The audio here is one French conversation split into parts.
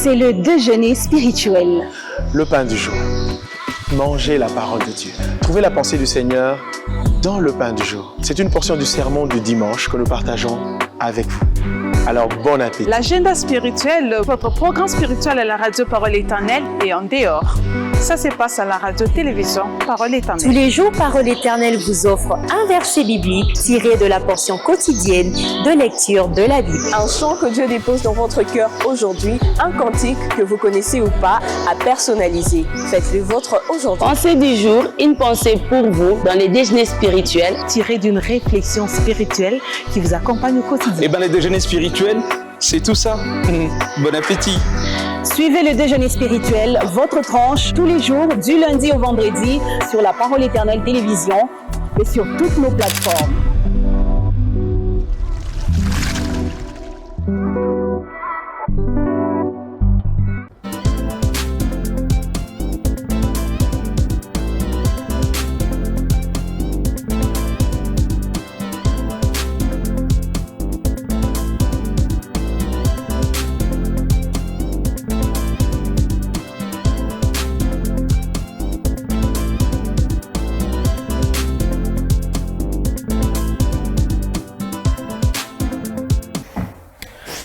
C'est le déjeuner spirituel. Le pain du jour. Mangez la parole de Dieu. Trouvez la pensée du Seigneur dans le pain du jour. C'est une portion du sermon du dimanche que nous partageons avec vous. Alors, bon appétit. L'agenda spirituel, votre programme spirituel à la radio Parole Éternelle et en dehors. Ça se passe à la radio-télévision Parole Éternelle. Tous les jours, Parole Éternelle vous offre un verset biblique tiré de la portion quotidienne de lecture de la Bible. Un chant que Dieu dépose dans votre cœur aujourd'hui, un cantique que vous connaissez ou pas, à personnaliser. Faites-le vôtre aujourd'hui. Pensée du jour, une pensée pour vous dans les déjeuners spirituels. Tiré d'une réflexion spirituelle qui vous accompagne au quotidien. Eh bien, les déjeuners spirituels, c'est tout ça. Bon appétit. Suivez le déjeuner spirituel, votre tranche, tous les jours, du lundi au vendredi, sur la Parole Éternelle Télévision et sur toutes nos plateformes.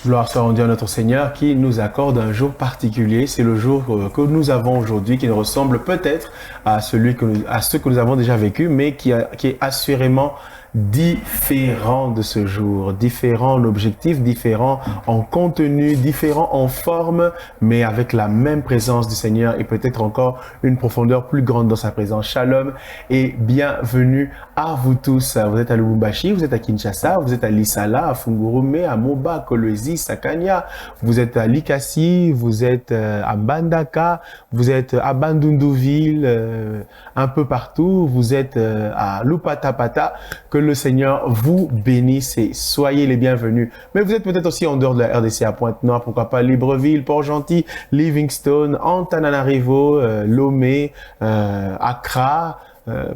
Gloire soit rendue à notre Seigneur qui nous accorde un jour particulier. C'est le jour que nous avons aujourd'hui qui ressemble peut-être à ce que nous avons déjà vécu, mais qui est assurément différent de ce jour, différent en objectif, différent en contenu, différent en forme, mais avec la même présence du Seigneur et peut-être encore une profondeur plus grande dans sa présence. Shalom et bienvenue à vous tous. Vous êtes à Lubumbashi, vous êtes à Kinshasa, vous êtes à Lisala, à Fungurume, à Moba, à Kolwezi, à Kanya, vous êtes à Likasi, vous êtes à Mbandaka, vous êtes à Bandundouville, un peu partout, vous êtes à Lupatapata. Que le Seigneur vous bénisse et soyez les bienvenus. Mais vous êtes peut-être aussi en dehors de la RDC à Pointe-Noire, pourquoi pas Libreville, Port-Gentil, Livingstone, Antananarivo, Lomé, Accra,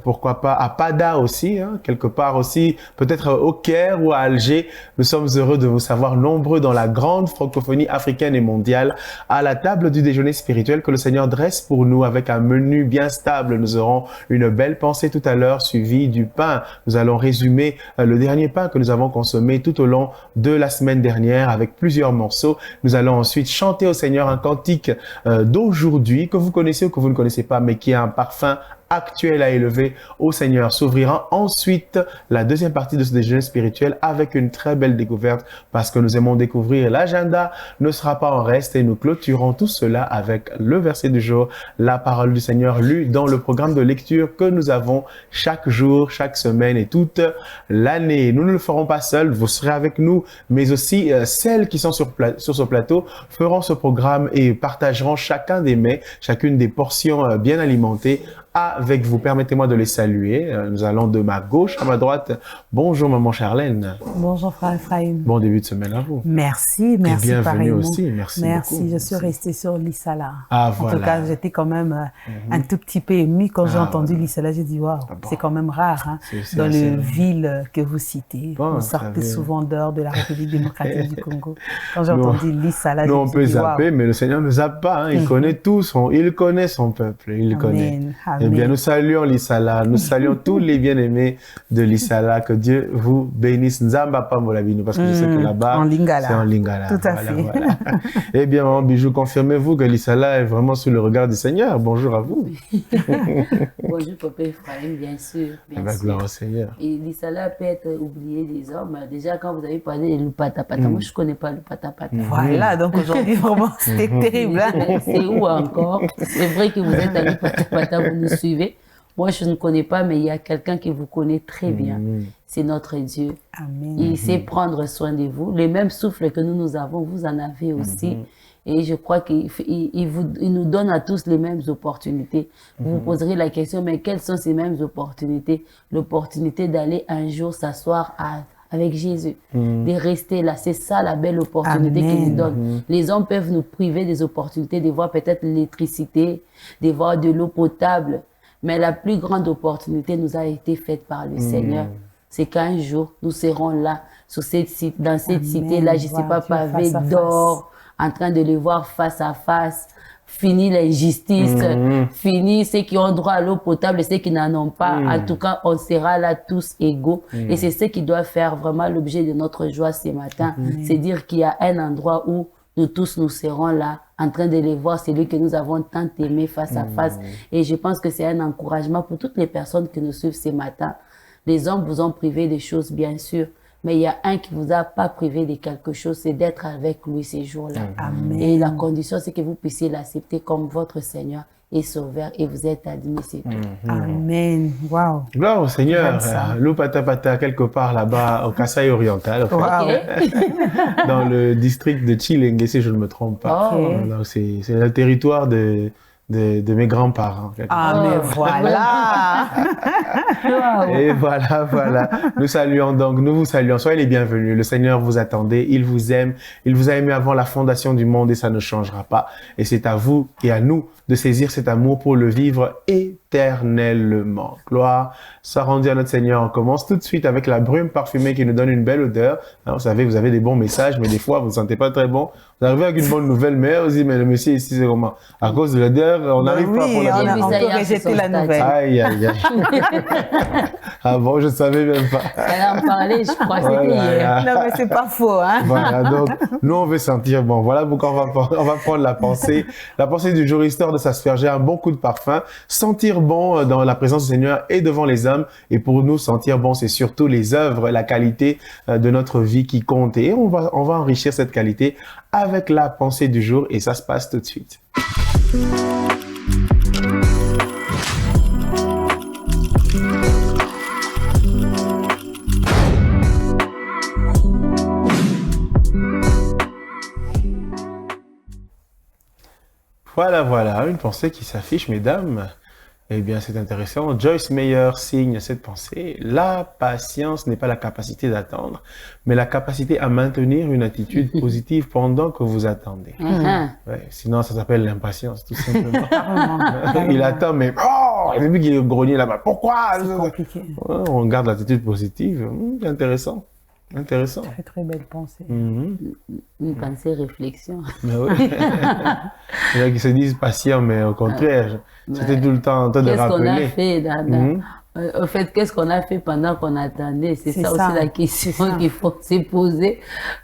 pourquoi pas à Pada aussi, hein, quelque part aussi, peut-être au Caire ou à Alger. Nous sommes heureux de vous savoir nombreux dans la grande francophonie africaine et mondiale à la table du déjeuner spirituel que le Seigneur dresse pour nous avec un menu bien stable. Nous aurons une belle pensée tout à l'heure suivie du pain. Nous allons résumer le dernier pain que nous avons consommé tout au long de la semaine dernière avec plusieurs morceaux. Nous allons ensuite chanter au Seigneur un cantique d'aujourd'hui que vous connaissez ou que vous ne connaissez pas, mais qui a un parfum actuel à élever au Seigneur. S'ouvrira ensuite la deuxième partie de ce déjeuner spirituel avec une très belle découverte parce que nous aimons découvrir. L'agenda ne sera pas en reste et nous clôturons tout cela avec le verset du jour, la parole du Seigneur lue dans le programme de lecture que nous avons chaque jour, chaque semaine et toute l'année. Nous ne le ferons pas seuls, vous serez avec nous, mais aussi celles qui sont sur ce plateau feront ce programme et partageront chacun des mets, chacune des portions bien alimentées avec vous. Permettez-moi de les saluer. Nous allons de ma gauche à ma droite. Bonjour maman Charlène. Bonjour frère Ephraim. Bon début de semaine à vous. Merci, merci. Et bienvenue pareillement. aussi, merci beaucoup. Je suis restée sur Lisala. Ah en voilà. tout cas, j'étais quand même un tout petit peu émue quand j'ai entendu Lisala. J'ai dit waouh, c'est quand même rare hein, dans les villes que vous citez. Bon, vous sortez souvent dehors de la République démocratique du Congo. Quand j'ai entendu Lisala, nous on peut zapper, mais le Seigneur ne zappe pas. Hein. Il connaît tout, il connaît son peuple, il le connaît. Eh bien, nous saluons Lisala, nous saluons tous les bien-aimés de Lisala, que Dieu vous bénisse. Nzamba Pambolabino, parce que je sais que là-bas, c'est en Lingala. Tout à fait. Voilà. Eh bien, maman Bijou, confirmez-vous que Lisala est vraiment sous le regard du Seigneur. Bonjour à vous. Bonjour, papa Ephraim, bien sûr. Gloire au Seigneur. Et Lisala peut être oublié des hommes. Déjà, quand vous avez parlé de Lupatapata, moi, je ne connais pas Lupatapata. Voilà, donc aujourd'hui, vraiment, c'était terrible. Hein? C'est où encore? C'est vrai que vous êtes à Lupatapata, vous nous suivez. Moi, je ne connais pas, mais il y a quelqu'un qui vous connaît très bien. C'est notre Dieu. Amen. Il sait prendre soin de vous. Les mêmes souffles que nous avons, vous en avez aussi. Et je crois qu'il nous donne à tous les mêmes opportunités. Vous vous poserez la question, mais quelles sont ces mêmes opportunités? L'opportunité d'aller un jour s'asseoir avec Jésus, de rester là. C'est ça la belle opportunité qu'il nous donne. Les hommes peuvent nous priver des opportunités de voir peut-être l'électricité, de voir de l'eau potable. Mais la plus grande opportunité nous a été faite par le Seigneur. C'est qu'un jour, nous serons là, dans cette cité-là, je ne sais pas, pavée d'or, en train de les voir face à face. Fini l'injustice, fini ceux qui ont droit à l'eau potable et ceux qui n'en ont pas. En tout cas, on sera là tous égaux. Et c'est ce qui doit faire vraiment l'objet de notre joie ce matin. C'est dire qu'il y a un endroit où nous tous nous serons là, en train de les voir, celui que nous avons tant aimé face à face. Et je pense que c'est un encouragement pour toutes les personnes qui nous suivent ce matin. Les hommes vous ont privé des choses, bien sûr. Mais il y a un qui vous a pas privé de quelque chose, c'est d'être avec lui ces jours-là. Et la condition, c'est que vous puissiez l'accepter comme votre Seigneur et Sauveur et vous êtes admis, c'est tout. Amen. Wow. Gloire au Seigneur. Lupatapata, quelque part là-bas au Kasaï oriental, dans le district de Chilenge, si je ne me trompe pas. C'est le territoire de mes grands-parents. Mais voilà. Et voilà. Nous saluons donc, nous vous saluons. Soyez les bienvenus. Le Seigneur vous attendait. Il vous aime. Il vous a aimé avant la fondation du monde et ça ne changera pas. Et c'est à vous et à nous de saisir cet amour pour le vivre éternellement. Gloire soit rendue à notre Seigneur. On commence tout de suite avec la brume parfumée qui nous donne une belle odeur. Vous savez, vous avez des bons messages, mais des fois, vous ne sentez pas très bon. Vous arrivez avec une bonne nouvelle, mais vous dites, mais le monsieur ici, c'est comment? À cause de l'odeur, on n'arrive pas pour la on peut rejeter la nouvelle. Aïe. Ah bon, je ne savais même pas. Elle en parlait, je crois, c'était hier. Non, mais c'est pas faux, hein. Voilà, donc, nous, on veut sentir bon. Voilà pourquoi on va prendre la pensée du jour, histoire de s'asperger un bon coup de parfum, sentir bon dans la présence du Seigneur et devant les hommes. Et pour nous, sentir bon, c'est surtout les œuvres, la qualité de notre vie qui compte. Et on va enrichir cette qualité avec la pensée du jour et ça se passe tout de suite. Voilà, une pensée qui s'affiche, mesdames. Eh bien, c'est intéressant. Joyce Meyer signe cette pensée. La patience n'est pas la capacité d'attendre, mais la capacité à maintenir une attitude positive pendant que vous attendez. Sinon, ça s'appelle l'impatience, tout simplement. Il attend, mais depuis qu'il est grogné là-bas, pourquoi? C'est compliqué. On garde l'attitude positive. Intéressant. Très, très belle pensée. Une pensée réflexion. Mais oui. Il y en a qui se disent patients, mais au contraire, c'était tout le temps en train de rappeler. Qu'est-ce qu'on a fait pendant qu'on attendait? C'est ça aussi la question qu'il faut se poser.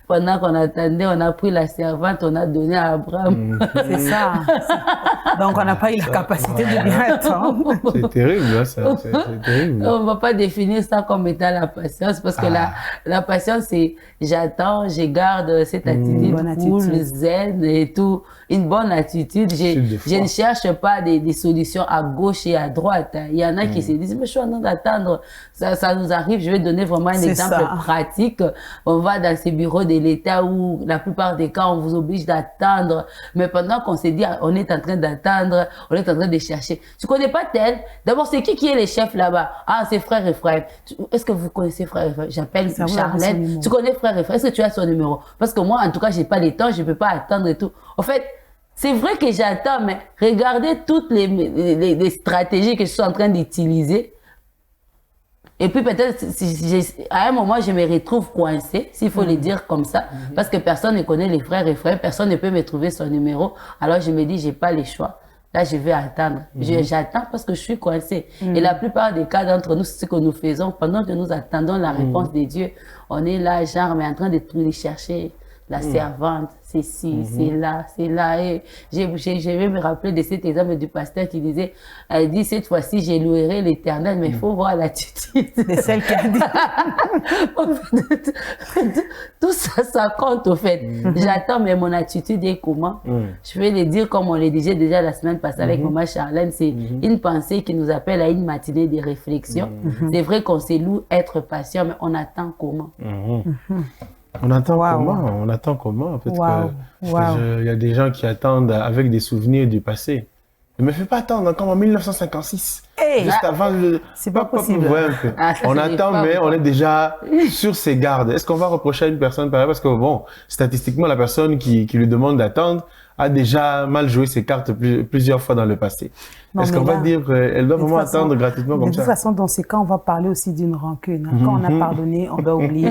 Pendant qu'on attendait, on a pris la servante, on a donné à Abraham. C'est ça. Donc, on n'a pas eu la capacité de bien attendre. C'est terrible, ça. C'est terrible. On ne va pas définir ça comme étant la patience, parce que la patience, c'est j'attends, je garde cette attitude cool, zen et tout. Une bonne attitude. Je ne cherche pas des solutions à gauche et à droite. Il y en a qui se disent, mais je suis en train d'attendre. Ça nous arrive. Je vais donner vraiment un exemple pratique. On va dans ces bureaux de l'État où la plupart des cas, on vous oblige d'attendre. Mais pendant qu'on se dit, on est en train d'attendre, on est en train de chercher. Tu connais pas tel? D'abord, c'est qui est le chef là-bas? Ah, c'est Frère Ephraim. Est-ce que vous connaissez Frère Ephraim? J'appelle Charlène. Tu connais Frère Ephraim? Est-ce que tu as son numéro? Parce que moi, en tout cas, j'ai pas le temps, je peux pas attendre et tout. En fait, c'est vrai que j'attends, mais regardez toutes les stratégies que je suis en train d'utiliser. Et puis peut-être, à un moment, je me retrouve coincée, s'il faut le dire comme ça, parce que personne ne connaît les frères et frères, personne ne peut me trouver son numéro. Alors je me dis, j'ai pas le choix. Là, je vais attendre. J'attends parce que je suis coincée. Et la plupart des cas d'entre nous, c'est ce que nous faisons. Pendant que nous attendons la réponse de Dieu, on est là, genre, mais en train de tout chercher. La servante, c'est ci, c'est là. Et je vais me rappeler de cet exemple du pasteur qui disait, elle dit, cette fois-ci, j'ai louerai l'Éternel, mais il faut voir l'attitude. C'est celle qui a dit. Tout ça, ça compte, au fait. J'attends, mais mon attitude est comment? Je vais le dire comme on le disait déjà la semaine passée avec Maman Charlène, c'est une pensée qui nous appelle à une matinée de réflexion. C'est vrai qu'on se loue être patient, mais on attend comment? On attend comment? On attend comment? Peut-être qu'il y a des gens qui attendent avec des souvenirs du passé. Ne me fais pas attendre comme en 1956. Juste avant le... C'est pas possible. On attend, mais on est déjà sur ses gardes. Est-ce qu'on va reprocher à une personne pareille? Parce que bon, statistiquement, la personne qui lui demande d'attendre a déjà mal joué ses cartes plusieurs fois dans le passé. Est-ce qu'on va dire qu'elle doit vraiment attendre gratuitement comme ça? De toute façon, dans ces cas, on va parler aussi d'une rancune. Quand on a pardonné, on doit oublier.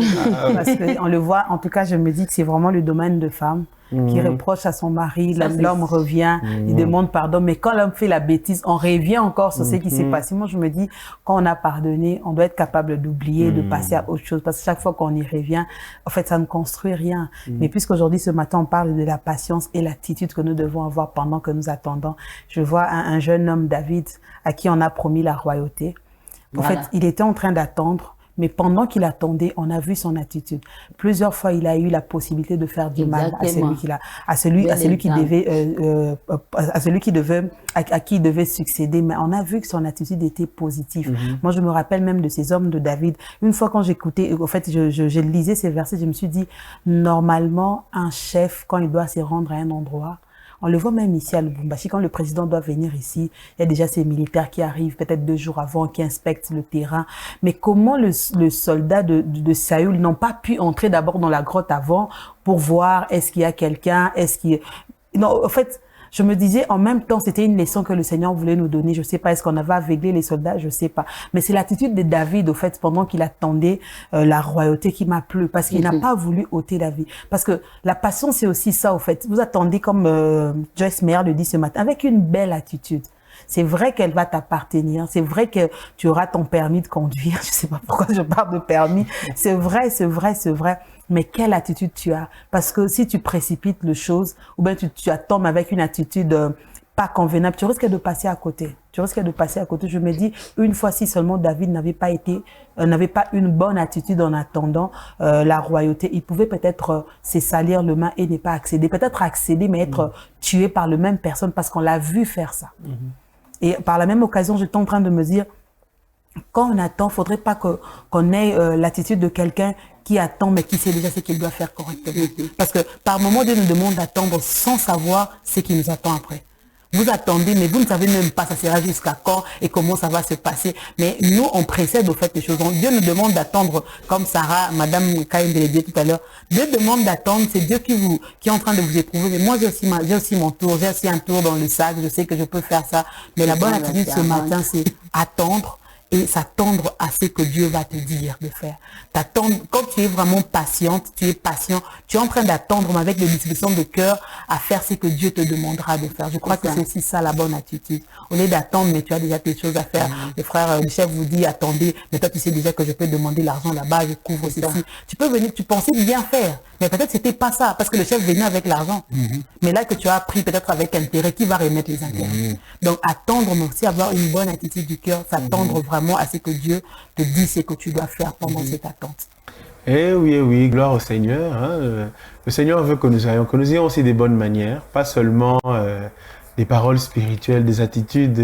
Parce qu'on le voit, en tout cas, je me dis que c'est vraiment le domaine de femme qui reproche à son mari, l'homme revient, il demande pardon, mais quand l'homme fait la bêtise, on revient encore sur ce qui s'est passé. Moi, je me dis, quand on a pardonné, on doit être capable d'oublier, de passer à autre chose, parce que chaque fois qu'on y revient, en fait, ça ne construit rien. Mais puisqu'aujourd'hui, ce matin, on parle de la patience et l'attitude que nous devons avoir pendant que nous attendons, je vois un jeune homme, David, à qui on a promis la royauté. En fait, il était en train d'attendre. Mais pendant qu'il attendait, on a vu son attitude. Plusieurs fois, il a eu la possibilité de faire du mal à celui à qui il devait succéder. Mais on a vu que son attitude était positive. Moi, je me rappelle même de ces hommes de David. Une fois quand j'écoutais, en fait, je lisais ces versets, je me suis dit, normalement, un chef, quand il doit se rendre à un endroit, on le voit même ici à Lubumbashi, quand le président doit venir ici, il y a déjà ces militaires qui arrivent peut-être 2 jours avant, qui inspectent le terrain. Mais comment le soldat de Saül n'ont pas pu entrer d'abord dans la grotte avant pour voir est-ce qu'il y a quelqu'un, Non, en fait, je me disais, en même temps, c'était une leçon que le Seigneur voulait nous donner. Je sais pas, est-ce qu'on avait aveugler les soldats? Je sais pas. Mais c'est l'attitude de David, au fait, pendant qu'il attendait la royauté qui m'a plu. Parce qu'il n'a pas voulu ôter la vie. Parce que la passion, c'est aussi ça, au fait. Vous attendez, comme Joyce Meyer le dit ce matin, avec une belle attitude. C'est vrai qu'elle va t'appartenir. C'est vrai que tu auras ton permis de conduire. Je sais pas pourquoi je parle de permis. C'est vrai, c'est vrai, c'est vrai. Mais quelle attitude tu as? Parce que si tu précipites les choses, ou bien tu attends avec une attitude pas convenable, tu risques de passer à côté. Tu risques de passer à côté. Je me dis, une fois si seulement David n'avait pas une bonne attitude en attendant la royauté, il pouvait peut-être se salir le main et ne pas accéder. Peut-être accéder, mais être tué par la même personne parce qu'on l'a vu faire ça. Et par la même occasion, j'étais en train de me dire, quand on attend, faudrait pas qu'on ait l'attitude de quelqu'un qui attend, mais qui sait déjà ce qu'il doit faire correctement. Parce que par moment, Dieu nous demande d'attendre sans savoir ce qui nous attend après. Vous attendez, mais vous ne savez même pas ça sera jusqu'à quand et comment ça va se passer. Mais nous, on précède au fait les choses. Donc, Dieu nous demande d'attendre, comme Sarah, Madame Kaïm l'a dit tout à l'heure. Dieu demande d'attendre, c'est Dieu qui est en train de vous éprouver. Mais moi, j'ai aussi mon tour, j'ai aussi un tour dans le sac, je sais que je peux faire ça. Mais la bonne attitude ce matin, c'est attendre et s'attendre à ce que Dieu va te dire de faire. T'attendre, quand tu es vraiment patiente, tu es patient, tu es en train d'attendre, mais avec des dispositions de cœur, à faire ce que Dieu te demandera de faire. Je crois que c'est aussi ça la bonne attitude. Au lieu d'attendre, mais tu as déjà tes choses à faire. Le frère, le chef vous dit, attendez, mais toi tu sais déjà que je peux demander l'argent là-bas, je couvre ceci. Tu peux venir, tu pensais bien faire, mais peut-être c'était pas ça, parce que le chef venait avec l'argent. Mais là que tu as appris peut-être avec intérêt, qui va remettre les intérêts? Donc attendre, mais aussi avoir une bonne attitude du cœur, s'attendre vraiment à ce que Dieu te dise ce que tu dois faire pendant cette attente. Eh oui, gloire au Seigneur. Hein. Le Seigneur veut que nous ayons aussi des bonnes manières, pas seulement des paroles spirituelles, des attitudes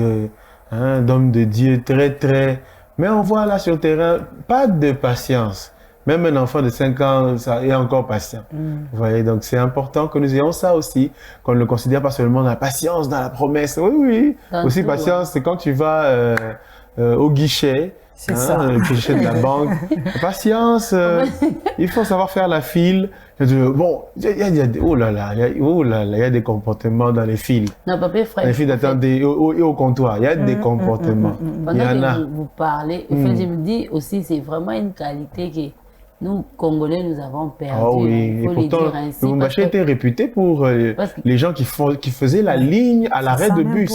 d'hommes de Dieu très... Mais on voit là sur le terrain, pas de patience. Même un enfant de 5 ans ça est encore patient. Vous voyez, donc c'est important que nous ayons ça aussi, qu'on ne le considère pas seulement dans la patience, dans la promesse. Oui. Dans aussi patience, c'est quand tu vas au guichet, le guichet de la banque. Patience, il faut savoir faire la file. Bon, il y a des comportements dans les files. Non, papa, frère. Les files d'attente et au comptoir, il y a des comportements. Pendant que vous parlez, je me dis aussi, c'est vraiment une qualité que nous, Congolais, nous avons perdu. Ah oui, et pourtant, le Lubumbashi était réputé pour les gens qui faisaient la ligne à l'arrêt de bus.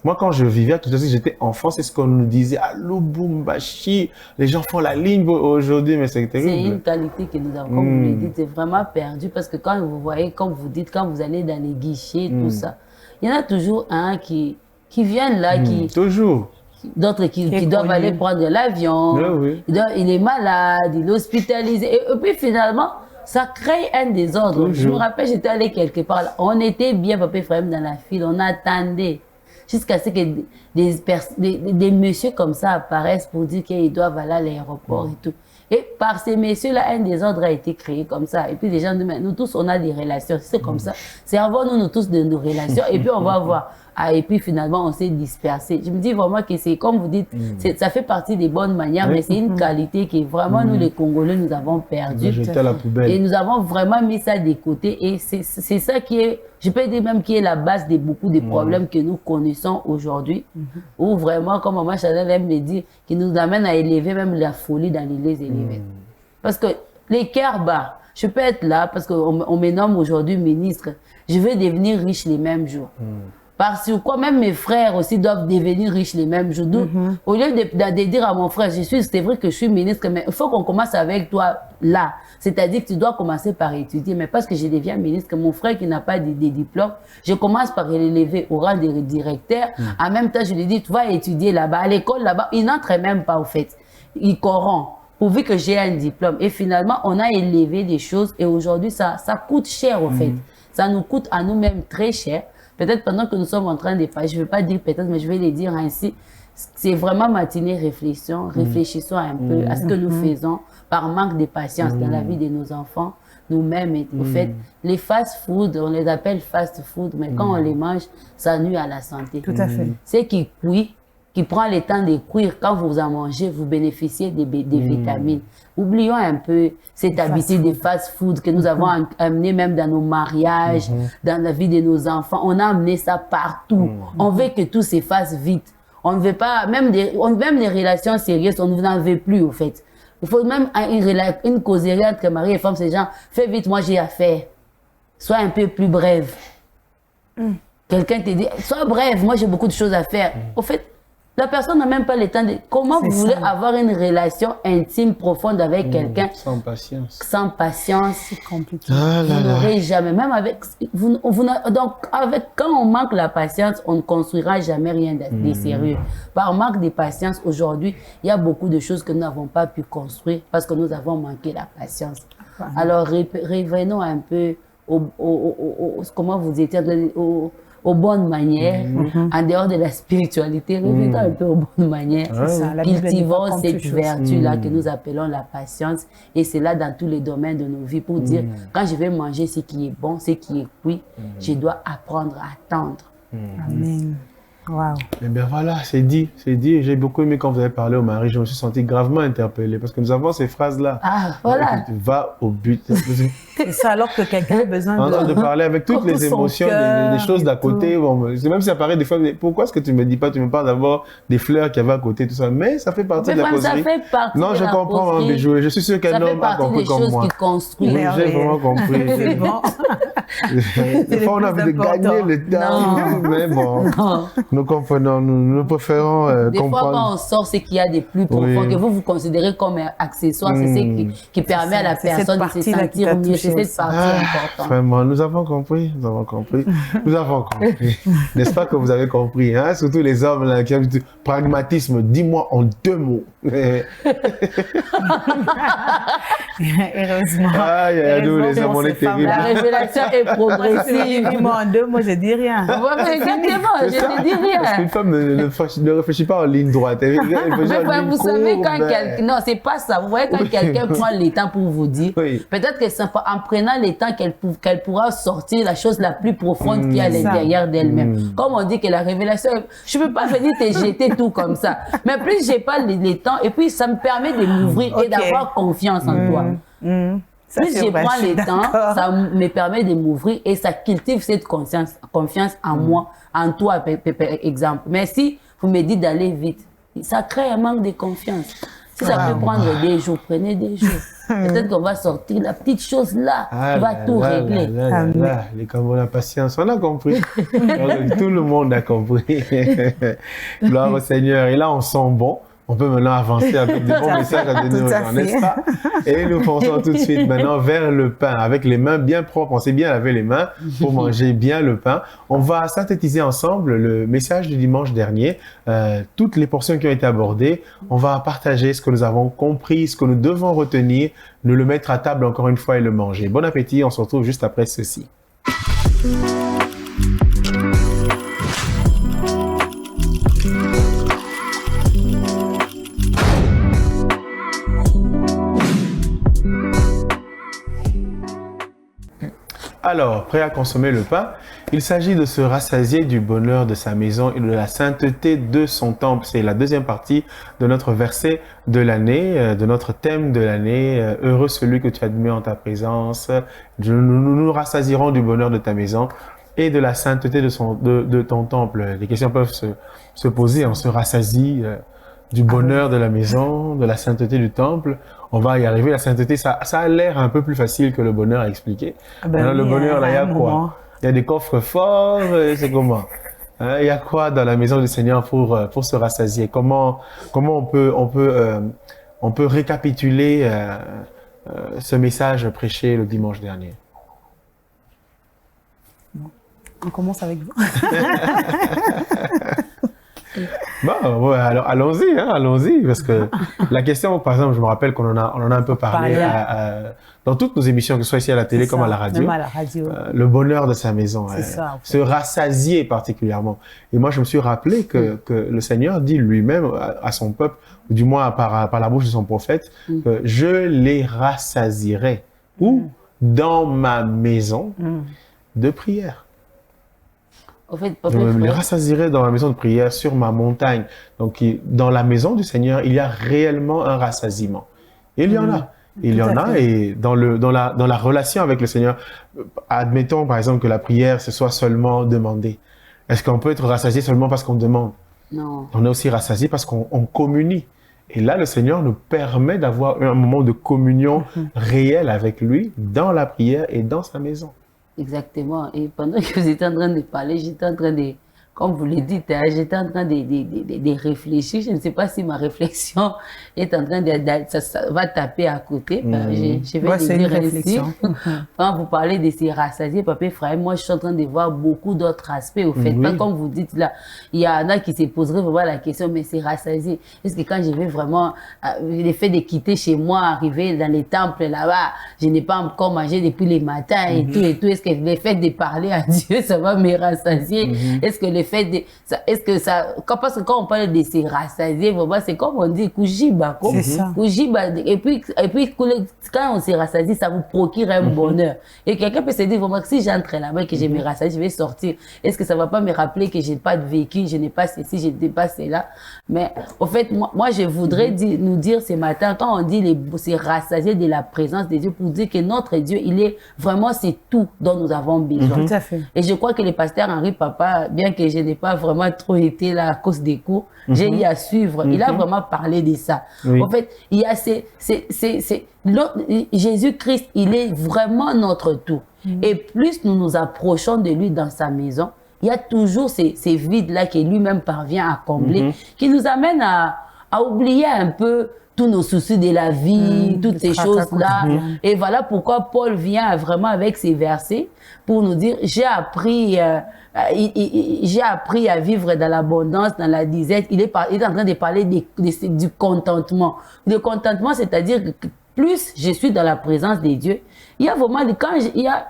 Moi, quand je vivais à Kinshasa, j'étais enfant, c'est ce qu'on nous disait. À Lubumbashi, les gens font la ligne aujourd'hui, mais c'est terrible. C'est une qualité que nous avons, comme vous le dites, c'est vraiment perdu. Parce que quand vous voyez, comme vous dites, quand vous allez dans les guichets, tout ça, il y en a toujours un qui vient là, Toujours. D'autres qui doivent aller prendre l'avion, il est malade, il est hospitalisé, et puis finalement, ça crée un désordre. Je me rappelle, j'étais allé quelque part, on était bien, papa frère, dans la file, on attendait, jusqu'à ce que des messieurs comme ça apparaissent pour dire qu'ils doivent aller à l'aéroport et tout. Et par ces messieurs-là, un désordre a été créé comme ça. Et puis les gens disent, mais nous tous, on a des relations. C'est comme ça. Servons-nous nous tous de nos relations. Et puis on va voir. Ah, et puis finalement, on s'est dispersé. Je me dis vraiment que c'est, comme vous dites, ça fait partie des bonnes manières, mais c'est une qualité que vraiment, nous les Congolais, nous avons perdu. Jeté à la poubelle. Et nous avons vraiment mis ça de côté. Et c'est ça qui est, je peux dire même, qui est la base de beaucoup des problèmes que nous connaissons aujourd'hui. Où vraiment, comme Maman Chanel aime le dire, qui nous amène à élever même la folie dans l'église élevée. Parce que les cœurs bas, je peux être là parce qu'on me nomme aujourd'hui ministre. Je vais devenir riche les mêmes jours. Parce que même mes frères aussi doivent devenir riches les mêmes jours. Au lieu de dire à mon frère, c'est vrai que je suis ministre, mais il faut qu'on commence avec toi là. C'est-à-dire que tu dois commencer par étudier. Mais parce que je deviens ministre, mon frère qui n'a pas de diplôme, je commence par l'élever au rang de directeur. En même temps, je lui dis, tu vas étudier là-bas. À l'école, là-bas, il n'entre même pas au fait. Il corrompt. Pourvu que j'ai un diplôme. Et finalement, on a élevé des choses. Et aujourd'hui, ça coûte cher au fait. Ça nous coûte à nous-mêmes très cher. Peut-être pendant que nous sommes en train de faire, je ne vais pas dire peut-être, mais je vais les dire ainsi, c'est vraiment matinée réflexion, réfléchissons un peu à ce que nous faisons par manque de patience dans la vie de nos enfants, nous-mêmes. Au fait, les fast-food, on les appelle fast-food, mais quand on les mange, ça nuit à la santé. Tout à fait. C'est qui cuit, qui prend le temps de cuire, quand vous en mangez, vous bénéficiez des vitamines. Oublions un peu cette habitude des fast-food que nous avons amené même dans nos mariages, dans la vie de nos enfants. On a amené ça partout. On veut que tout se fasse vite. On ne veut pas, même les relations sérieuses, on n'en veut plus au fait. Il faut même une causerie entre mari et femme, c'est genre, fais vite, moi j'ai affaire. Sois un peu plus brève. Quelqu'un te dit, sois brève, moi j'ai beaucoup de choses à faire. Au fait, la personne n'a même pas le temps de... Comment vous voulez avoir une relation intime, profonde avec quelqu'un? Sans patience. Sans patience. C'est compliqué. Vous n'aurez jamais. Même avec... donc, quand on manque la patience, on ne construira jamais rien de sérieux. Par manque de patience, aujourd'hui, il y a beaucoup de choses que nous n'avons pas pu construire parce que nous avons manqué la patience. Alors, revenons un peu comment vous étiez... aux bonnes manières, en dehors de la spiritualité, revenons un peu aux bonnes manières. Cultivons cette vertu-là que nous appelons la patience. Et c'est là dans tous les domaines de nos vies pour dire, quand je vais manger ce qui est bon, ce qui est cuit, je dois apprendre à attendre. Amen. Wow. Eh bien voilà, c'est dit, c'est dit. J'ai beaucoup aimé quand vous avez parlé au mari, je me suis senti gravement interpellé parce que nous avons ces phrases-là. Ah, voilà. Va au but. C'est ça, alors que quelqu'un a besoin de parler avec toutes les émotions, des choses d'à côté. Bon, même si ça paraît des fois, mais pourquoi est-ce que tu me dis pas, tu me parles d'abord des fleurs qu'il y avait à côté, tout ça. Mais ça fait partie de la causerie. Ça fait partie non, je comprends, hein, Bijou. Je suis sûr qu'un homme a compris comme moi. Oui, j'ai vraiment compris. C'est bon. Des fois, on a envie de gagner le temps. Mais bon, nous comprenons, nous préférons comprendre. Des fois, quand on sort ce qu'il y a de plus profond, que vous considérez comme accessoire, c'est ce qui permet à la personne de se sentir mieux. C'est cette partie importante. Vraiment, nous avons compris, nous avons compris. Nous avons compris. N'est-ce pas que vous avez compris, hein? Surtout les hommes là, qui ont du pragmatisme. Dis-moi en 2 mots. Heureusement. Nous les hommes, on est terribles. La révélation est progressive. Dis-moi en 2 mots, je dis rien. Exactement, je ne dis rien. Parce qu'une femme ne réfléchit pas en ligne droite. Vous savez quand quelqu'un... Non, c'est pas ça. Vous voyez quand quelqu'un prend le temps pour vous dire, peut-être que en prenant le temps qu'elle pourra sortir la chose la plus profonde qu'il y a à l'intérieur d'elle-même. Comme on dit que la révélation, je ne peux pas venir te jeter tout comme ça. Mais plus j'ai pas le temps, et puis ça me permet de m'ouvrir et d'avoir confiance en toi. Plus je prends le temps, ça me permet de m'ouvrir et ça cultive cette confiance en moi, en toi, par exemple. Mais si vous me dites d'aller vite, ça crée un manque de confiance. Si ça peut prendre des jours, prenez des jours. Peut-être qu'on va sortir la petite chose là qui va tout régler. Les comme la patience, on a compris. Tout le monde a compris. Gloire au Seigneur. Et là, on sent bon. On peut maintenant avancer avec des bons messages à donner aux gens, n'est-ce pas? Et nous pensons tout de suite maintenant vers le pain, avec les mains bien propres. On sait bien laver les mains pour manger bien le pain. On va synthétiser ensemble le message du dimanche dernier, toutes les portions qui ont été abordées. On va partager ce que nous avons compris, ce que nous devons retenir, nous le mettre à table encore une fois et le manger. Bon appétit, on se retrouve juste après ceci. Alors, prêt à consommer le pain, il s'agit de se rassasier du bonheur de sa maison et de la sainteté de son temple. C'est la deuxième partie de notre verset de l'année, de notre thème de l'année. Heureux celui que tu admets en ta présence. Nous nous rassasierons du bonheur de ta maison et de la sainteté de ton temple. Les questions peuvent se poser. On se rassasie du bonheur de la maison, de la sainteté du temple. On va y arriver. La sainteté, ça a l'air un peu plus facile que le bonheur à expliquer. Alors, le bonheur, là, il y a quoi? Il y a des coffres forts, c'est comment? Il y a quoi dans la maison du Seigneur pour se rassasier? Comment on peut récapituler ce message prêché le dimanche dernier? On commence avec vous. Bon, ouais, alors allons-y, parce que la question, par exemple, je me rappelle qu'on en a un peu parlé dans toutes nos émissions, que ce soit ici à la télé comme à la radio. Même à la radio. Le bonheur de sa maison, ça, en fait. se rassasier particulièrement. Et moi, je me suis rappelé que le Seigneur dit lui-même à son peuple, ou du moins par la bouche de son prophète, que je les rassasierai. Où? Dans ma maison de prière. Au fait, Je me rassasierai dans ma maison de prière, sur ma montagne. Donc, dans la maison du Seigneur, il y a réellement un rassasiement. Et il y en a. Il y en a, et dans la relation avec le Seigneur, admettons par exemple que la prière, ce soit seulement demander. Est-ce qu'on peut être rassasié seulement parce qu'on demande? Non. On est aussi rassasié parce qu'on communie. Et là, le Seigneur nous permet d'avoir un moment de communion réelle avec lui dans la prière et dans sa maison. Exactement. Et pendant que vous étiez en train de parler, j'étais en train de, comme vous le dites, j'étais en train de réfléchir. Je ne sais pas si ma réflexion est en train ça va taper à côté. Je vais le dire ainsi. Quand vous parlez de ces rassasiés, Papa Ephraim, moi je suis en train de voir beaucoup d'autres aspects. Au fait, pas comme vous dites là, il y en a qui se poseraient vraiment la question, mais c'est rassasié. Est-ce que quand je vais vraiment, le fait de quitter chez moi, arriver dans les temples là-bas, je n'ai pas encore mangé depuis les matins et tout et tout. Est-ce que le fait de parler à Dieu, ça va me rassasier? Est-ce que le fait de, est-ce que ça, parce que quand on parle de se rassasier, c'est comme on dit, kujiba, c'est ça. Kujiba, et puis, quand on se rassasie, ça vous procure un bonheur. Et quelqu'un peut se dire, vraiment, si j'entre là-bas et que je me rassasie, je vais sortir. Est-ce que ça va pas me rappeler que j'ai pas de vécu, je n'ai pas ceci, je n'ai pas cela? Mais, au fait, moi, je voudrais nous dire ce matin, quand on dit se rassasier de la présence de Dieu, pour dire que notre Dieu, il est vraiment, c'est tout dont nous avons besoin. Tout à fait. Et je crois que le pasteur Henri Papa, bien que je n'ai pas vraiment trop été là à cause des cours, j'ai eu à suivre. Il a vraiment parlé de ça. Oui. En fait, il y a Jésus-Christ, il est vraiment notre tout. Et plus nous nous approchons de lui dans sa maison, il y a toujours ces vides-là que lui-même parvient à combler, qui nous amènent à oublier un peu tous nos soucis de la vie, toutes ces choses-là. Et voilà pourquoi Paul vient vraiment avec ces versets pour nous dire, j'ai appris à vivre dans l'abondance, dans la disette. Il est en train de parler du contentement. Le contentement, c'est-à-dire que plus je suis dans la présence de Dieu, il y a vraiment, il y a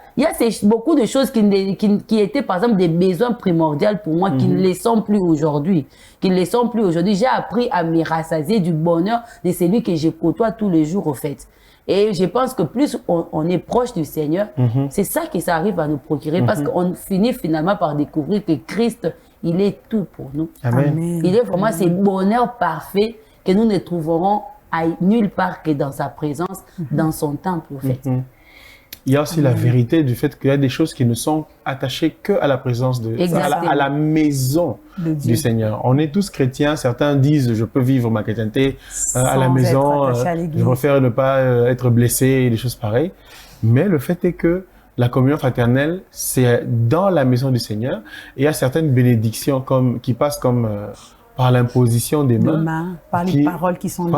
beaucoup de choses qui étaient, par exemple, des besoins primordiaux pour moi, qui ne les sont plus aujourd'hui. J'ai appris à me rassasier du bonheur de celui que je côtoie tous les jours, au fait. Et je pense que plus on est proche du Seigneur, c'est ça que ça arrive à nous procurer, parce qu'on finit finalement par découvrir que Christ, il est tout pour nous. Amen. Il est vraiment ce bonheur parfait que nous ne trouverons nulle part que dans sa présence, dans son temple, au fait. Il y a aussi la vérité du fait qu'il y a des choses qui ne sont attachées qu'à la présence de à la maison du Seigneur. On est tous chrétiens. Certains disent, je peux vivre ma chrétienté à la maison. Je préfère ne pas être blessé et des choses pareilles. Mais le fait est que la communion fraternelle, c'est dans la maison du Seigneur. Et il y a certaines bénédictions qui passent comme par l'imposition des mains, par les paroles qui sont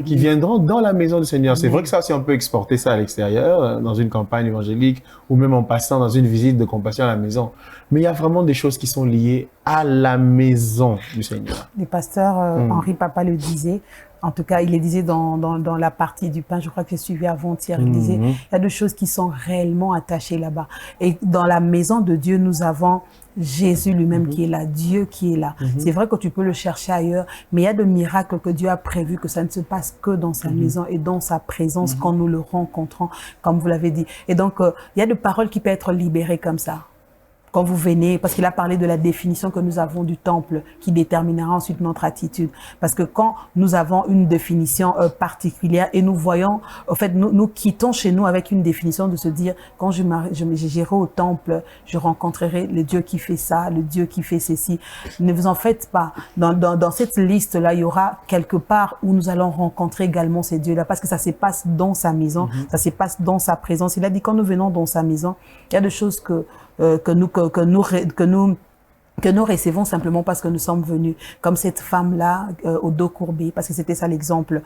qui viendront dans la maison du Seigneur. C'est vrai que ça aussi, on peut exporter ça à l'extérieur, dans une campagne évangélique, ou même en passant dans une visite de compassion à la maison. Mais il y a vraiment des choses qui sont liées à la maison du Seigneur. Le pasteur Henri Papa le disait. En tout cas, il le disait dans la partie du pain, je crois que j'ai suivi avant-hier, il disait, il y a deux choses qui sont réellement attachées là-bas. Et dans la maison de Dieu, nous avons Jésus lui-même qui est là, Dieu qui est là. C'est vrai que tu peux le chercher ailleurs, mais il y a de miracles que Dieu a prévu, que ça ne se passe que dans sa maison et dans sa présence quand nous le rencontrons, comme vous l'avez dit. Et donc, il y a de paroles qui peuvent être libérées comme ça. Quand vous venez, parce qu'il a parlé de la définition que nous avons du temple, qui déterminera ensuite notre attitude. Parce que quand nous avons une définition particulière et nous voyons, en fait, nous quittons chez nous avec une définition de se dire, quand j'irai au temple, je rencontrerai le Dieu qui fait ça, le Dieu qui fait ceci. Ne vous en faites pas. Dans cette liste-là, il y aura quelque part où nous allons rencontrer également ces dieux-là, parce que ça se passe dans sa maison, ça se passe dans sa présence. Il a dit, quand nous venons dans sa maison, il y a des choses que nous recevons simplement parce que nous sommes venus, comme cette femme-là au dos courbé, parce que c'était ça l'exemple,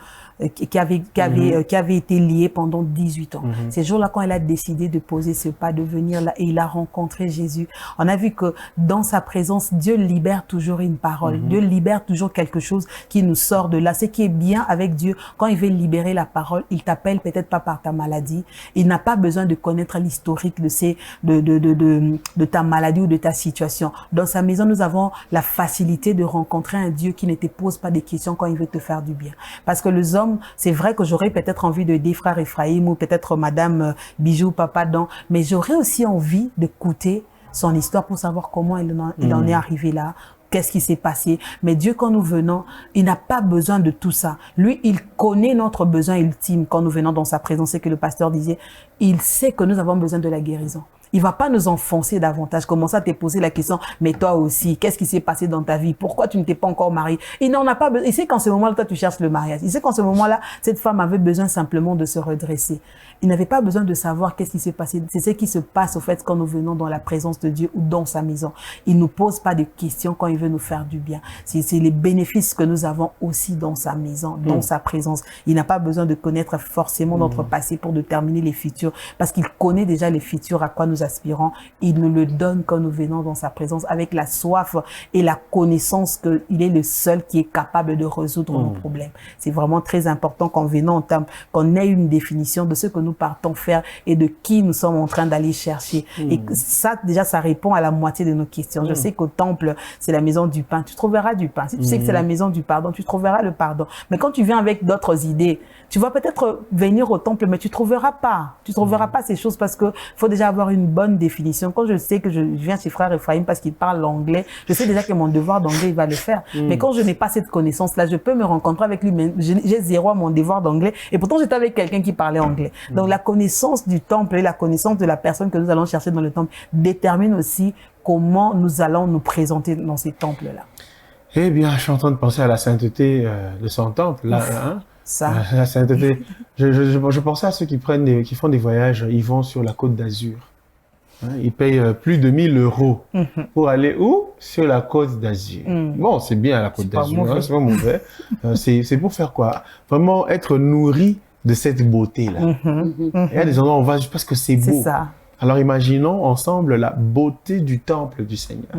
qui avait été liée pendant 18 ans. Ces jours-là, quand elle a décidé de poser ce pas, de venir là, et il a rencontré Jésus, on a vu que dans sa présence, Dieu libère toujours une parole, Dieu libère toujours quelque chose qui nous sort de là. Ce qui est bien avec Dieu, quand il veut libérer la parole, il t'appelle peut-être pas par ta maladie, il n'a pas besoin de connaître l'historique de ta maladie ou de ta situation. Dans sa maison, nous avons la facilité de rencontrer un Dieu qui ne te pose pas des questions quand il veut te faire du bien. Parce que les hommes, c'est vrai que j'aurais peut-être envie de dire frère Ephraim ou peut-être madame Bijou, papa Dan, mais j'aurais aussi envie d'écouter son histoire pour savoir comment il en est arrivé là. Qu'est-ce qui s'est passé? Mais Dieu, quand nous venons, il n'a pas besoin de tout ça. Lui, il connaît notre besoin ultime quand nous venons dans sa présence. C'est que le pasteur disait, il sait que nous avons besoin de la guérison. Il va pas nous enfoncer davantage, commencer à te poser la question, mais toi aussi, qu'est-ce qui s'est passé dans ta vie? Pourquoi tu ne t'es pas encore marié? Il n'en a pas besoin. Il sait qu'en ce moment-là, toi, tu cherches le mariage. Il sait qu'en ce moment-là, cette femme avait besoin simplement de se redresser. Il n'avait pas besoin de savoir qu'est-ce qui s'est passé. C'est ce qui se passe, au fait, quand nous venons dans la présence de Dieu ou dans sa maison. Il nous pose pas de questions quand il veut nous faire du bien. C'est les bénéfices que nous avons aussi dans sa maison, dans sa présence. Il n'a pas besoin de connaître forcément notre passé pour déterminer les futurs, parce qu'il connaît déjà les futurs à quoi nous aspirons. Il nous le donne quand nous venons dans sa présence avec la soif et la connaissance qu'il est le seul qui est capable de résoudre nos problèmes. C'est vraiment très important qu'en venant au temple, qu'on ait une définition de ce que nous partons faire et de qui nous sommes en train d'aller chercher. Et ça, déjà, ça répond à la moitié de nos questions. Je sais qu'au temple, c'est la maison du pain. Tu trouveras du pain. Si tu sais que c'est la maison du pardon, tu trouveras le pardon. Mais quand tu viens avec d'autres idées, tu vas peut-être venir au temple, mais tu trouveras pas ces choses parce que faut déjà avoir une bonne définition. Quand je sais que je viens chez frère Ephraim parce qu'il parle l'anglais, je sais déjà que mon devoir d'anglais, il va le faire. Mais quand je n'ai pas cette connaissance-là, je peux me rencontrer avec lui, mais j'ai zéro à mon devoir d'anglais. Et pourtant, j'étais avec quelqu'un qui parlait anglais. Donc, la connaissance du temple et la connaissance de la personne que nous allons chercher dans le temple détermine aussi comment nous allons nous présenter dans ces temples-là. Eh bien, je suis en train de penser à la sainteté de son temple, là, hein? Ça. La sainteté. Je pensais à ceux qui font des voyages, ils vont sur la Côte d'Azur. Hein, ils payent plus de 1 000 € pour aller où? Sur la Côte d'Azur. Bon, c'est bien la Côte d'Azur, hein, c'est pas mauvais. C'est pour faire quoi? Vraiment être nourri de cette beauté-là. Il y a des endroits où on va juste parce que c'est beau. C'est ça. Alors imaginons ensemble la beauté du temple du Seigneur.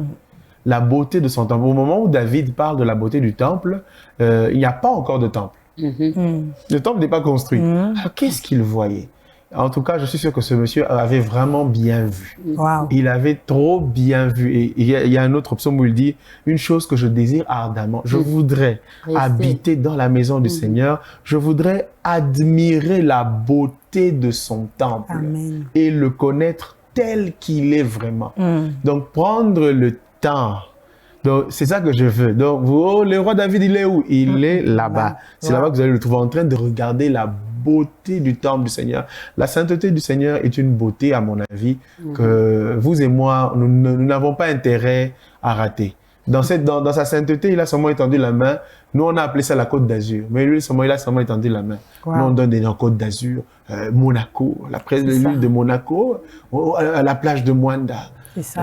La beauté de son temple. Au moment où David parle de la beauté du temple, il n'y a pas encore de temple. Le temple n'est pas construit. Alors qu'est-ce qu'il voyait? En tout cas, je suis sûr que ce monsieur avait vraiment bien vu. Wow. Il avait trop bien vu. Et il y a un autre psaume où il dit, une chose que je désire ardemment, je voudrais habiter dans la maison du Seigneur, je voudrais admirer la beauté de son temple. Amen. Et le connaître tel qu'il est vraiment. Donc, prendre le temps. Donc, c'est ça que je veux. Donc, le roi David, il est où? Il est là-bas. C'est là-bas que vous allez le trouver en train de regarder la beauté du temple du Seigneur. La sainteté du Seigneur est une beauté, à mon avis, que vous et moi, nous n'avons pas intérêt à rater. Dans sa sainteté, il a seulement étendu la main. Nous, on a appelé ça la Côte d'Azur. Mais lui, il a seulement étendu la main. Nous, on donne des noms Côte d'Azur, Monaco, l'île de Monaco, à la plage de Mwanda.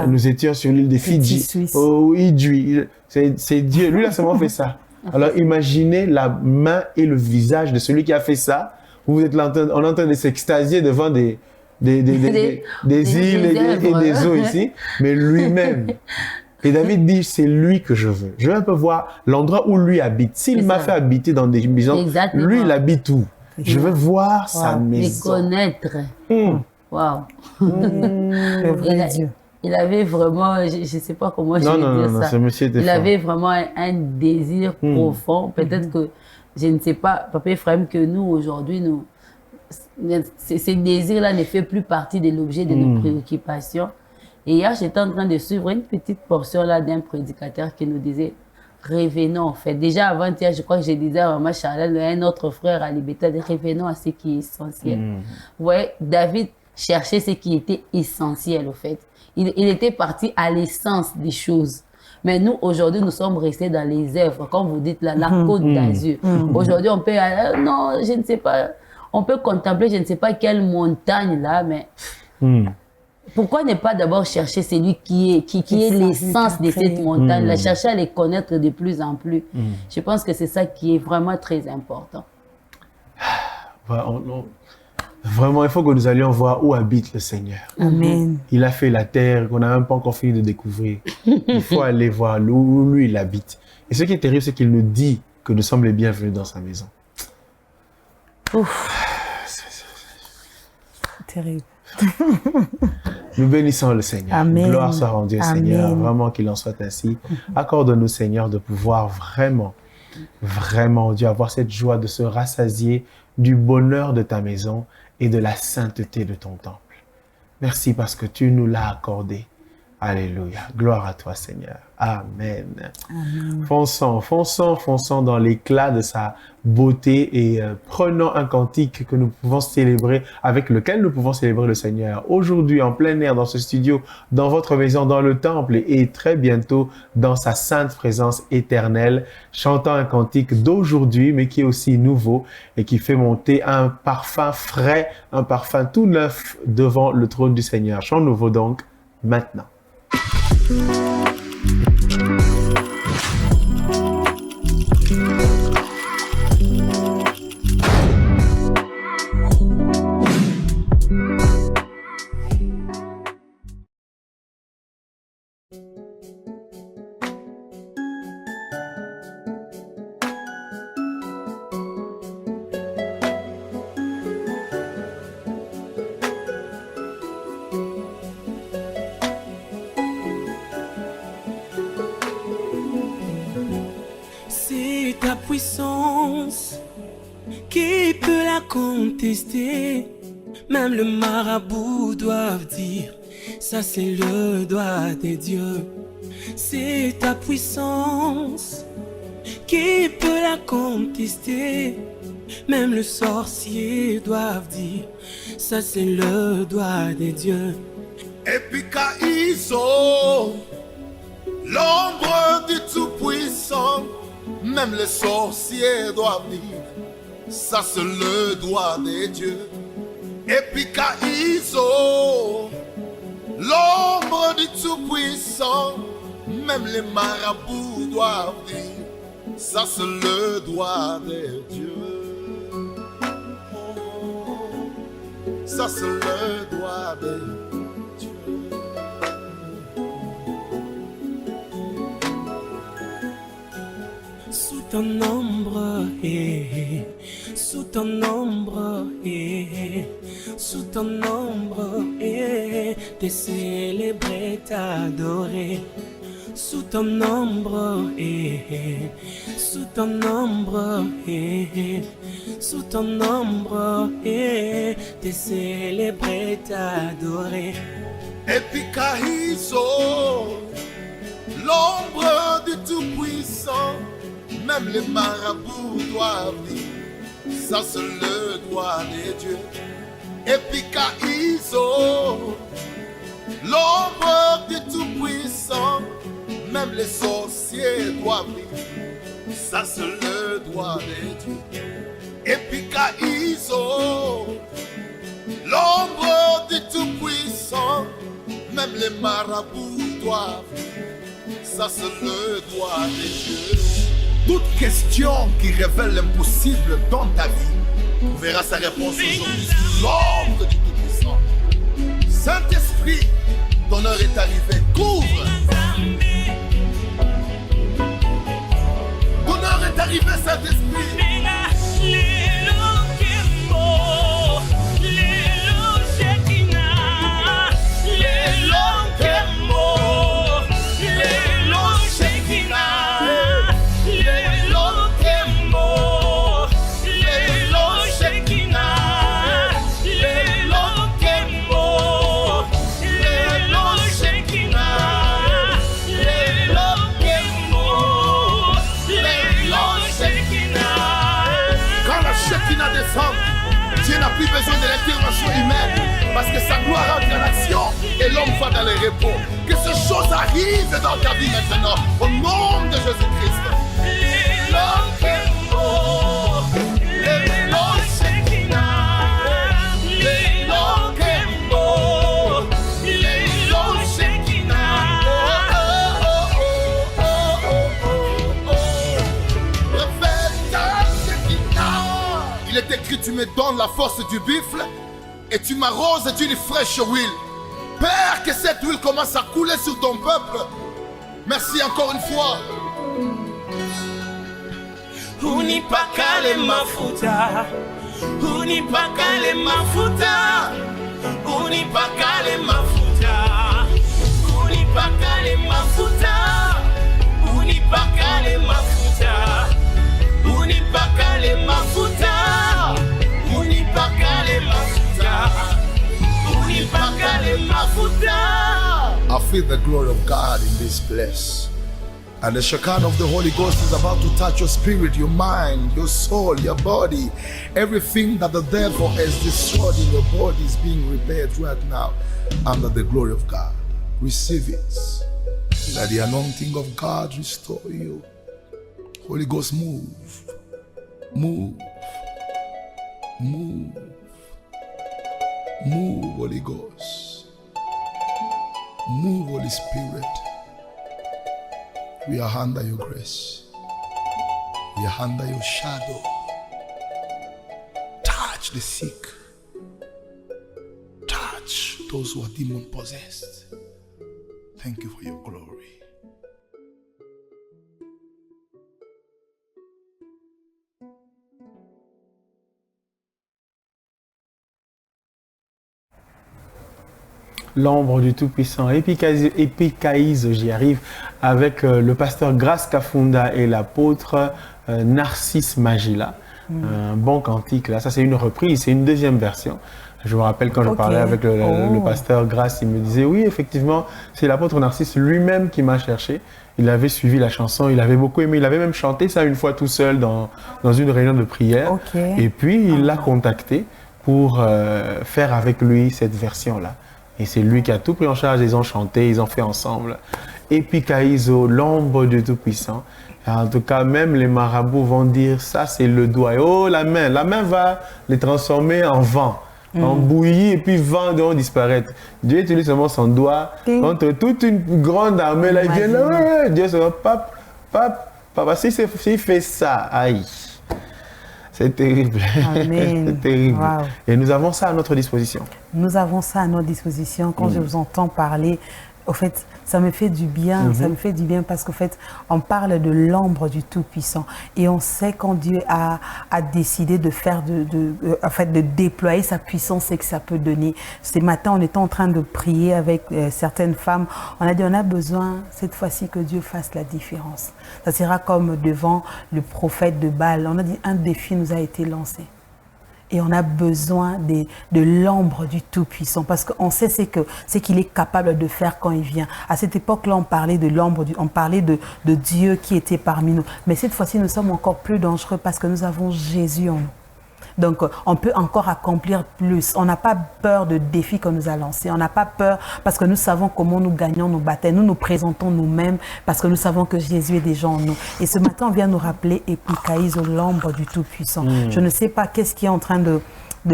Nous étions sur l'île de Fidji, au Idjui. C'est Dieu. Lui, il a seulement fait ça. Alors, imaginez la main et le visage de celui qui a fait ça. On est en train de s'extasier devant des îles et des eaux ici, mais lui-même. Et David dit, c'est lui que je veux. Je veux un peu voir l'endroit où lui habite. S'il m'a fait habiter dans des maisons, lui, il habite où? Je veux voir sa maison. Les connaître. Wow. Le vrai Dieu. il avait vraiment, je ne sais pas comment je vais dire ça. ce monsieur était il fort. avait vraiment un désir profond. Peut-être que, je ne sais pas, Papa Ephraim, que nous, aujourd'hui, ces désirs-là ne font plus partie de l'objet de nos préoccupations. Et hier, j'étais en train de suivre une petite portion là d'un prédicateur qui nous disait revenons en fait. Déjà avant-hier, je crois que je disais à Maman Charlène, un autre frère à Libéta, revenons à ce qui est essentiel. Vous voyez, David cherchait ce qui était essentiel au fait. Il était parti à l'essence des choses. Mais nous, aujourd'hui, nous sommes restés dans les œuvres, comme vous dites, là, la Côte d'Azur. Aujourd'hui, on peut, non, je ne sais pas, on peut contempler, je ne sais pas quelle montagne là, mais pourquoi ne pas d'abord chercher celui qui est l'essence de cette montagne, chercher à les connaître de plus en plus. Je pense que c'est ça qui est vraiment très important. Vraiment, il faut que nous allions voir où habite le Seigneur. Amen. Il a fait la terre qu'on n'a même pas encore fini de découvrir. Il faut aller voir où lui il habite. Et ce qui est terrible, c'est qu'il nous dit que nous sommes les bienvenus dans sa maison. Terrible. Nous bénissons le Seigneur. Amen. Gloire soit rendue au Seigneur. Amen. Vraiment qu'il en soit ainsi. Accorde-nous, Seigneur, de pouvoir vraiment, Dieu, avoir cette joie de se rassasier du bonheur de ta maison et de la sainteté de ton temple. Merci parce que tu nous l'as accordé. Alléluia. Gloire à toi, Seigneur. Amen. Amen. Fonçons dans l'éclat de sa beauté et prenons un cantique que nous pouvons célébrer, avec lequel nous pouvons célébrer le Seigneur aujourd'hui en plein air dans ce studio, dans votre maison, dans le temple et très bientôt dans sa sainte présence éternelle, chantant un cantique d'aujourd'hui mais qui est aussi nouveau et qui fait monter un parfum frais, un parfum tout neuf devant le trône du Seigneur. Chant nouveau donc maintenant. Même le marabout doivent dire, ça c'est le doigt des dieux. C'est ta puissance qui peut la contester. Même le sorcier doivent dire, ça c'est le doigt des dieux. Et puis Kaïso, l'ombre du Tout-Puissant, même les sorciers doivent dire, ça c'est le doigt des dieux. Et puis Kaïso, l'ombre du Tout-Puissant, même les marabouts doivent dire, ça c'est le doigt des dieux. Ça c'est le doigt des dieux. Sous ton ombre, sous ton ombre, sous ton ombre, t'es célébré, t'adoré. Sous ton ombre, sous ton ombre, sous ton ombre, t'es célébré, t'adoré. Et puis Kaïso, l'ombre du Tout-Puissant, même les marabouts doivent dire, ça c'est le doigt des dieux. Et puis Kaïso, l'ombre du Tout-Puissant, même les sorciers doivent dire, ça c'est le doigt des dieux. Et puis Kaïso, l'ombre du Tout-Puissant, même les marabouts doivent dire, ça c'est le doigt des dieux. Toute question qui révèle l'impossible dans ta vie, tu verras sa réponse aujourd'hui. L'ombre du Tout-Puissant. Saint-Esprit, ton heure est arrivée. Couvre. Ton heure est arrivée, Saint-Esprit. L'élo Dieu n'a plus besoin de l'intervention humaine parce que sa gloire entre en action et l'homme va dans les repos. Que ces choses arrivent dans ta vie maintenant au nom de Jésus-Christ. Il est écrit, tu me donnes la force du buffle et tu m'arroses d'une fraîche huile. Père, que cette huile commence à couler sur ton peuple. Merci encore une fois. Unipakale mafuta, unipakale mafuta, unipakale mafuta, unipakale mafuta, unipakale mafuta, unipakale mafuta, unipakale mafuta, unipakale mafuta. I feel the glory of God in this place. And the Shekinah of the Holy Ghost is about to touch your spirit, your mind, your soul, your body. Everything that the devil has destroyed in your body is being repaired right now under the glory of God. Receive it. Let the anointing of God restore you. Holy Ghost, move. Move. Move. Move, Holy Ghost. Move, Holy Spirit. We are under your grace. We are under your shadow. Touch the sick. Touch those who are demon possessed. Thank you for your glory. L'ombre du Tout-Puissant, Epikaïs, j'y arrive, avec le pasteur Grace Kafunda et l'apôtre Narcisse Magila. Un bon cantique, là, ça c'est une reprise, c'est une deuxième version. Je me rappelle quand je parlais avec le pasteur Grace, il me disait, oui, effectivement, c'est l'apôtre Narcisse lui-même qui m'a cherché. Il avait suivi la chanson, il avait beaucoup aimé, il avait même chanté ça une fois tout seul dans une réunion de prière. Et puis, il l'a contacté pour faire avec lui cette version-là. Et c'est lui qui a tout pris en charge, ils ont chanté, ils ont fait ensemble. Epikaïso, l'ombre du Tout-Puissant. En tout cas, même les marabouts vont dire, ça c'est le doigt. Et oh, la main va les transformer en vent, en bouillie, et puis vent vont disparaître. Dieu utilise seulement son doigt contre toute une grande armée. Là, il vient là, Dieu se va, papa, s'il fait ça, aïe. C'est terrible. C'est terrible. Wow. Et nous avons ça à notre disposition. Nous avons ça à notre disposition. Quand je vous entends parler, au fait, ça me fait du bien. Ça me fait du bien parce qu'en fait, on parle de l'ombre du Tout-Puissant. Et on sait quand Dieu a décidé de faire, de déployer sa puissance et que ça peut donner. Ce matin, on était en train de prier avec certaines femmes. On a dit, on a besoin cette fois-ci que Dieu fasse la différence. Ça sera comme devant le prophète de Baal. On a dit, un défi nous a été lancé. Et on a besoin de l'ombre du Tout-Puissant parce qu'on sait ce qu'il est capable de faire quand il vient. À cette époque-là, on parlait de l'ombre, on parlait de Dieu qui était parmi nous. Mais cette fois-ci, nous sommes encore plus dangereux parce que nous avons Jésus en nous. Donc, on peut encore accomplir plus. On n'a pas peur de défis qu'on nous a lancés. On n'a pas peur parce que nous savons comment nous gagnons nos batailles. Nous nous présentons nous-mêmes parce que nous savons que Jésus est déjà en nous. Et ce matin, on vient nous rappeler Epikaïs, l'ombre du Tout-Puissant. Je ne sais pas qu'est-ce qui est en train de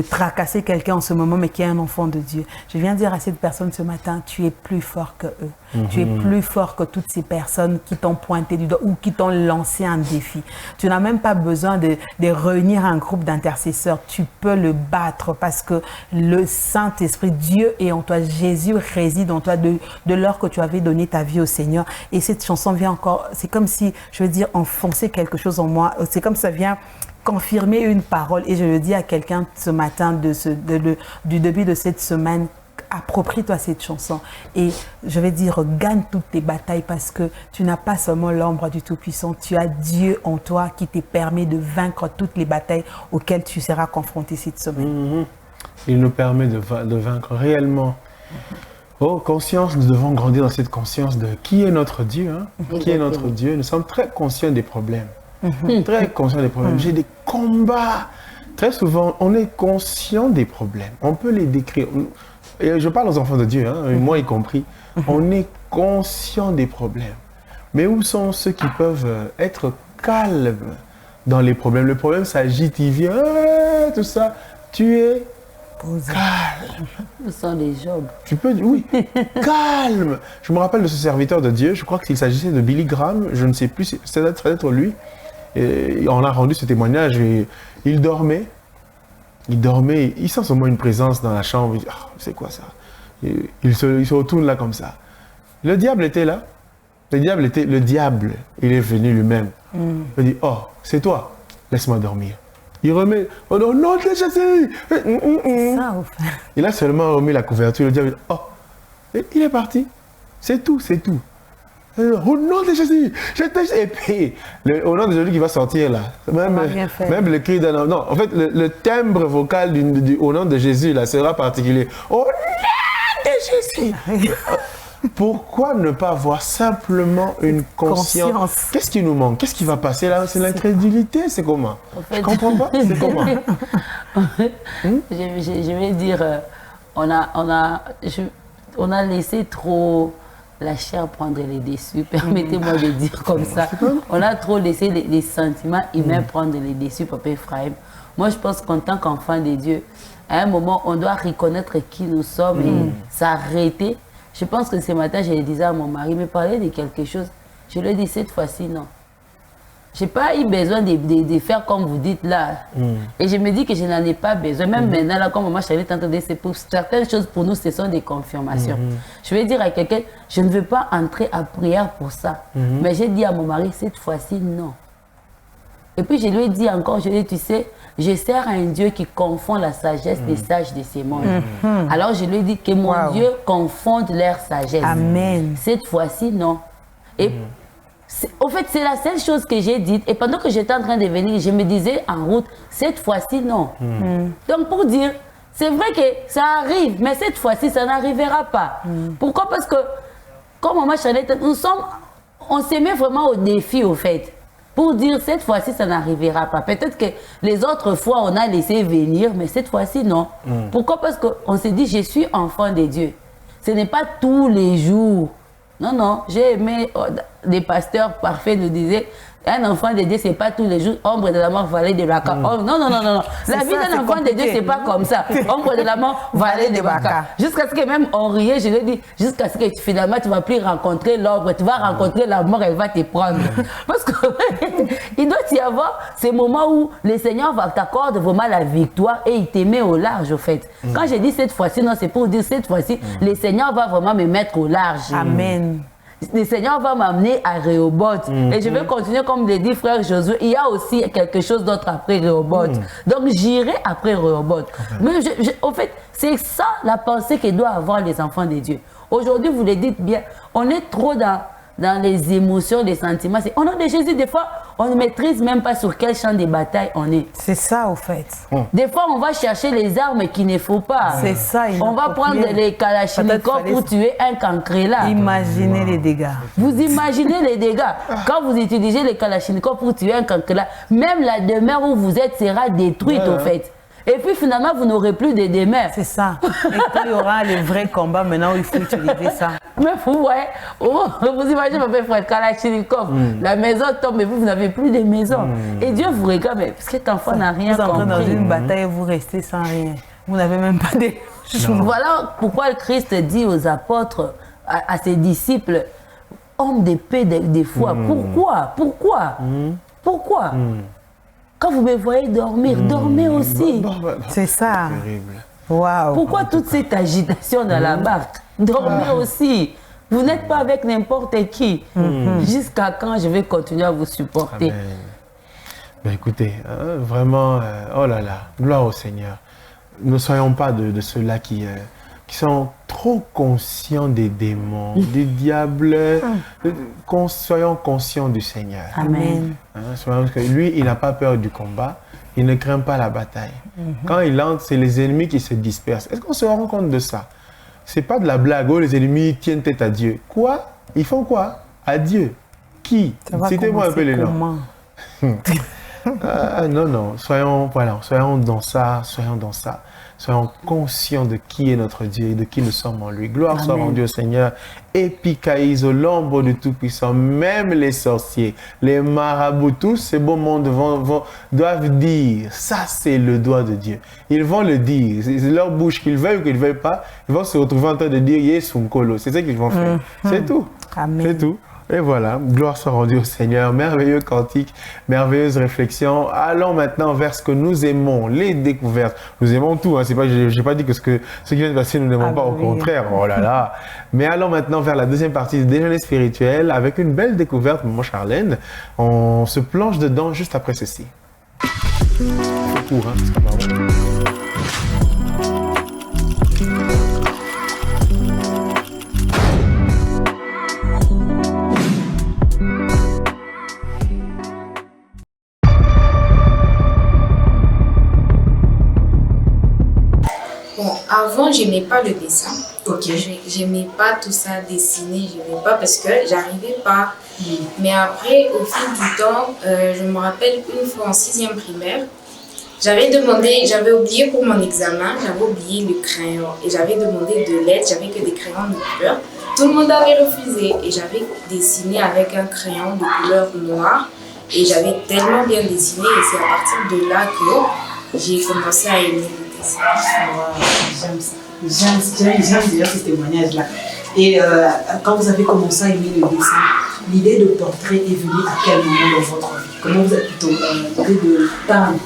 tracasser quelqu'un en ce moment, mais qui est un enfant de Dieu. Je viens dire à cette personne ce matin, tu es plus fort que eux. Tu es plus fort que toutes ces personnes qui t'ont pointé du doigt ou qui t'ont lancé un défi. Tu n'as même pas besoin de réunir un groupe d'intercesseurs. Tu peux le battre parce que le Saint-Esprit, Dieu est en toi. Jésus réside en toi de l'heure que tu avais donné ta vie au Seigneur. Et cette chanson vient encore, c'est comme si, je veux dire, enfoncer quelque chose en moi. C'est comme ça vient confirmer une parole. Et je le dis à quelqu'un ce matin du début de cette semaine, approprie-toi cette chanson et je vais dire gagne toutes tes batailles parce que tu n'as pas seulement l'ombre du Tout-Puissant, tu as Dieu en toi qui te permet de vaincre toutes les batailles auxquelles tu seras confronté cette semaine. Il nous permet de vaincre réellement. Oh, conscience, nous devons grandir dans cette conscience de qui est notre Dieu. Qui est notre Dieu. Nous sommes très conscients des problèmes. Très conscients des problèmes. J'ai des combats très souvent, on est conscient des problèmes. On peut les décrire. Et je parle aux enfants de Dieu, hein, moi y compris. On est conscient des problèmes. Mais où sont ceux qui peuvent être calmes dans les problèmes? Le problème s'agite, il vient, tout ça. Tu es calme. Où sont les Job? Tu peux dire, oui, calme. Je me rappelle de ce serviteur de Dieu, je crois qu'il s'agissait de Billy Graham, je ne sais plus, ça doit être lui. Et on a rendu ce témoignage et il dormait, il sent seulement une présence dans la chambre, il dit, oh, c'est quoi ça? Et il se retourne là comme ça. Le diable était là, le diable, il est venu lui-même. Il dit, oh, c'est toi, laisse-moi dormir. Il remet, oh non, non, de Jésus. Ça, au fait. Il a seulement remis la couverture, le diable dit, oh, et il est parti. C'est tout, c'est tout. Au nom de Jésus, et puis, au nom de Jésus qui va sortir là, même le cri d'un homme. Non, en fait, le timbre vocal au nom de Jésus là sera particulier. Au nom de Jésus. Pourquoi ne pas avoir simplement une conscience? Qu'est-ce qui nous manque? Qu'est-ce qui va passer là? C'est l'incrédulité, c'est comment? En fait, je comprends pas, c'est comment? Je vais dire, on a laissé trop la chair prendre les déçus, permettez-moi de dire comme ça. On a trop laissé les sentiments humains prendre les déçus, Papa Ephraim. Moi, je pense qu'en tant qu'enfant de Dieu, à un moment, on doit reconnaître qui nous sommes et s'arrêter. Je pense que ce matin, je disais à mon mari, me parler de quelque chose. Je lui ai dit, cette fois-ci, non. Je n'ai pas eu besoin de faire comme vous dites là. Et je me dis que je n'en ai pas besoin. Même maintenant, là, comme maman Charlie t'entendait, c'est pour certaines choses, pour nous, ce sont des confirmations. Je vais dire à quelqu'un, je ne veux pas entrer à prière pour ça. Mais j'ai dit à mon mari, cette fois-ci, non. Et puis je lui ai dit encore, je lui ai dit, tu sais, je sers à un Dieu qui confond la sagesse des sages de ces mondes. Alors je lui ai dit que mon Dieu confonde leur sagesse. Amen. Cette fois-ci, non. Et au fait, c'est la seule chose que j'ai dite. Et pendant que j'étais en train de venir, je me disais en route, cette fois-ci, non. Donc pour dire, c'est vrai que ça arrive, mais cette fois-ci, ça n'arrivera pas. Pourquoi? Parce que, comme maman Chanette, on s'est mis vraiment au défi, au fait. Pour dire, cette fois-ci, ça n'arrivera pas. Peut-être que les autres fois, on a laissé venir, mais cette fois-ci, non. Pourquoi? Parce qu'on s'est dit, je suis enfant de Dieu. Ce n'est pas tous les jours. Non, non. J'ai aimé, des pasteurs parfaits nous disaient, un enfant de Dieu, ce n'est pas tous les jours, ombre de la mort, vallée de Baka. Oh, non, non, non, non. La vie d'un enfant de Dieu, ce n'est pas comme ça. Ombre de la mort, vallée de Baka. Jusqu'à ce que même on riait, je lui ai dit, jusqu'à ce que finalement tu ne vas plus rencontrer l'ombre, tu vas rencontrer la mort, elle va te prendre. Parce qu'il doit y avoir ces moments où le Seigneur va t'accorder vraiment la victoire et il te met au large, au fait. Quand je dis cette fois-ci, non, c'est pour dire cette fois-ci, le Seigneur va vraiment me mettre au large. Amen. Le Seigneur va m'amener à Rehoboth. Et je vais continuer, comme le dit frère Josué. Il y a aussi quelque chose d'autre après Rehoboth. Donc j'irai après Rehoboth. Mais au fait, c'est ça la pensée que doivent avoir les enfants de Dieu. Aujourd'hui, vous le dites bien, on est trop dans les émotions, les sentiments. Au nom de Jésus, des fois, on ne maîtrise même pas sur quel champ de bataille on est. C'est ça, au fait. Des fois, on va chercher les armes qu'il ne faut pas. C'est ça. On va prendre les kalachnikovs pour tuer un cancréla. Imaginez les dégâts. Vous imaginez les dégâts. Quand vous utilisez les kalachnikovs pour tuer un cancréla, même la demeure où vous êtes sera détruite, au fait. Et puis finalement, vous n'aurez plus de demeure. C'est ça. Et quand il y aura le vrai combat, maintenant, il faut utiliser ça. Mais vous voyez, vous imaginez, votre frère Kalachnikov, la maison tombe et vous n'avez plus de maison. Et Dieu vous regarde, mais cet enfant n'a rien compris. Vous entrez dans une bataille et vous restez sans rien. Vous n'avez même pas de... Voilà pourquoi le Christ dit aux apôtres, à ses disciples, hommes de paix, de foi. Pourquoi? Pourquoi? Quand vous me voyez dormir, dormez aussi. C'est ça. Terrible. Wow. Pourquoi toute cette agitation dans la barque? Dormez aussi. Vous n'êtes pas avec n'importe qui. Jusqu'à quand je vais continuer à vous supporter? Amen. Ben écoutez, vraiment, oh là là, gloire au Seigneur. Ne soyons pas de ceux-là qui sont trop conscients des démons, des diables. Soyons conscients du Seigneur. Amen. Parce que lui, il n'a pas peur du combat. Il ne craint pas la bataille. Quand il entre, c'est les ennemis qui se dispersent. Est-ce qu'on se rend compte de ça? C'est pas de la blague. Oh, les ennemis tiennent tête à Dieu. Quoi? Ils font quoi? À Dieu. Qui? Citez-moi un peu les noms. Non, non, soyons dans ça, soyons conscients de qui est notre Dieu et de qui nous sommes en lui. Gloire soit rendue au Seigneur. Epikaïs, l'ombre du Tout-Puissant, même les sorciers, les marabouts, tous ces beaux mondes doivent dire, ça c'est le doigt de Dieu. Ils vont le dire, c'est leur bouche, qu'ils veuillent ou qu'ils ne veuillent pas, ils vont se retrouver en train de dire Yesunkolo. C'est ça qu'ils vont faire. C'est tout. Amen. C'est tout. Et voilà, gloire soit rendue au Seigneur, merveilleux cantique, merveilleuse réflexion. Allons maintenant vers ce que nous aimons, les découvertes. Nous aimons tout, hein. C'est pas, j'ai pas dit que ce qui vient de passer, nous n'aimons pas, au contraire, oh là là. Mais allons maintenant vers la deuxième partie du déjeuner spirituel avec une belle découverte, maman Charlène. On se plonge dedans juste après ceci. C'est court, hein, parce que avant, j'aimais pas le dessin. Ok. J'aimais pas tout ça, dessiner, j'aimais pas parce que j'arrivais pas. Mais après, au fil du temps, je me rappelle une fois en 6e primaire, j'avais oublié pour mon examen, j'avais oublié le crayon et j'avais demandé de l'aide, j'avais que des crayons de couleur. Tout le monde avait refusé et j'avais dessiné avec un crayon de couleur noire et j'avais tellement bien dessiné et c'est à partir de là que j'ai commencé à aimer le dessin. Wow, j'aime ça. J'aime déjà ce témoignage-là. Et quand vous avez commencé à aimer le dessin, l'idée de portrait est venue à quel moment dans votre vie? Comment vous êtes plutôt l'idée de peindre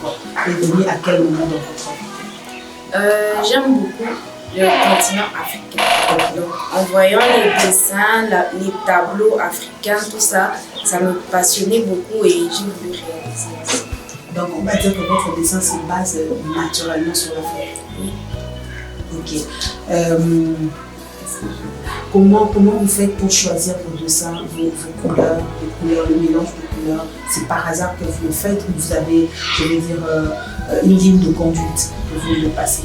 est venue à quel moment dans votre vie? J'aime beaucoup le continent africain. Donc, en voyant les dessins, les tableaux africains, tout ça, ça me passionnait beaucoup et j'ai voulu réaliser ça. Donc on va dire que votre dessin se base naturellement sur la feuille. Oui. Ok. Comment vous faites pour choisir vos dessins, vos couleurs, le mélange de couleurs? C'est par hasard que vous le faites ou vous avez, je vais dire, une ligne de conduite que vous le passez?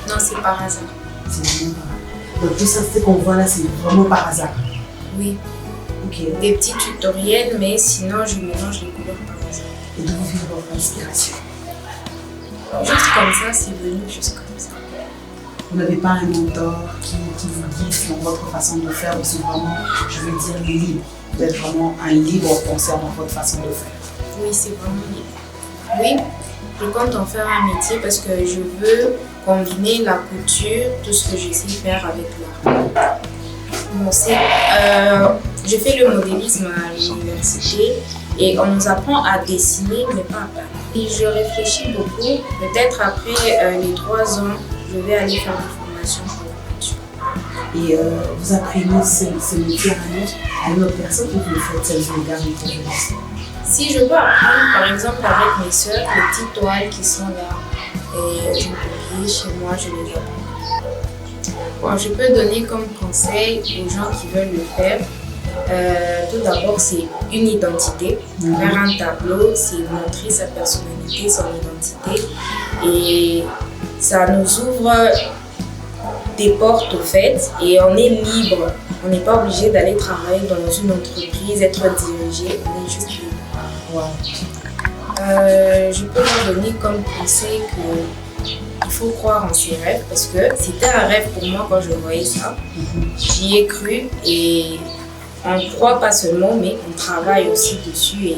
Non, c'est par hasard. C'est vraiment par hasard. Donc tout ça, ce qu'on voit là, c'est vraiment par hasard? Oui. Ok. Des petits tutoriels, mais sinon je mélange les couleurs par hasard. Et d'où vient votre inspiration? Juste comme ça, c'est venu juste comme ça. Vous n'avez pas un mentor qui vous guide dans votre façon de faire, ou c'est vraiment, je veux dire, libre. Vous êtes vraiment un libre penseur dans votre façon de faire? Oui, c'est vraiment libre. Oui, je compte en faire un métier parce que je veux combiner la couture, tout ce que je sais faire avec l'art. Bon, je fais le modélisme à l'université et on nous apprend à dessiner mais pas à peindre. Et je réfléchis beaucoup, peut-être après les 3 ans, je vais aller faire une formation pour la peinture. Et vous apprenez ce métier à une autre personne ou vous le faites seul, vous le gardez pour vous? Si je peux apprendre, par exemple avec mes soeurs, les petites toiles qui sont là, et je peux chez moi, je les apprends. Bon, je peux donner comme conseil aux gens qui veulent le faire. Tout d'abord, c'est une identité. Faire un tableau, c'est montrer sa personnalité, son identité. Et ça nous ouvre des portes au fait et on est libre. On n'est pas obligé d'aller travailler dans une entreprise, être dirigé, on est juste libre. Wow. Je peux leur donner comme conseil qu'il faut croire en ses rêves parce que c'était un rêve pour moi quand je voyais ça. J'y ai cru et on ne croit pas seulement, mais on travaille aussi dessus et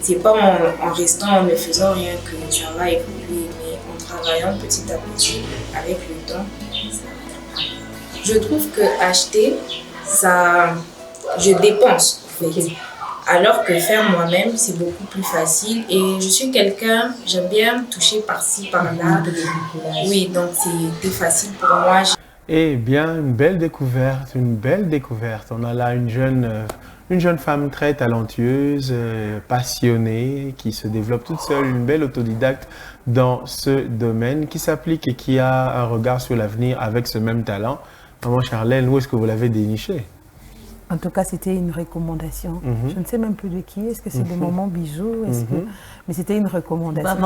c'est pas en restant, en ne faisant rien que tu vas évoluer, mais en travaillant petit à petit avec le temps. Je trouve que acheter, ça, je dépense en fait. Alors que faire moi-même, c'est beaucoup plus facile et je suis quelqu'un, j'aime bien toucher par-ci, par-là. Oui, donc c'était facile pour moi. Eh bien, une belle découverte, une belle découverte. On a là une jeune femme très talentueuse, passionnée, qui se développe toute seule, une belle autodidacte dans ce domaine, qui s'applique et qui a un regard sur l'avenir avec ce même talent. Maman Charlène, où est-ce que vous l'avez déniché? En tout cas, c'était une recommandation. Je ne sais même plus de qui. Est-ce que c'est de Maman Bijou? Mais c'était une recommandation.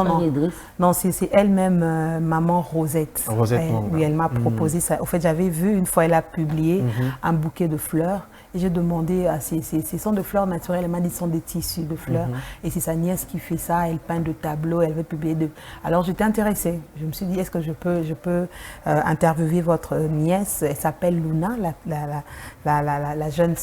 Non, c'est elle-même, Maman Rosette. Rosette, oui, elle m'a proposé ça. En fait, j'avais vu une fois, elle a publié un bouquet de fleurs. Et j'ai demandé à ces sont de fleurs naturelles. Elle m'a dit ce sont des tissus de fleurs. Et c'est sa nièce qui fait ça. Elle peint de tableaux. Elle veut publier de. Alors j'étais intéressée. Je me suis dit est-ce que je peux interviewer votre nièce. Elle s'appelle Luna, la jeune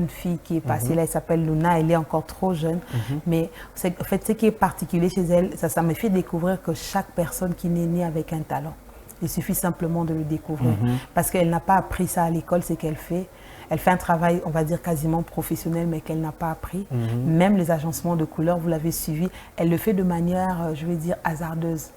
fille qui est passée là. Elle s'appelle Luna. Elle est encore trop jeune. Mais en fait, ce qui est particulier chez elle, ça me fait découvrir que chaque personne qui est née avec un talent, il suffit simplement de le découvrir. Parce qu'elle n'a pas appris ça à l'école, c'est qu'elle fait. Elle fait un travail, on va dire, quasiment professionnel, mais qu'elle n'a pas appris. Même les agencements de couleurs, vous l'avez suivi, elle le fait de manière, je vais dire, hasardeuse.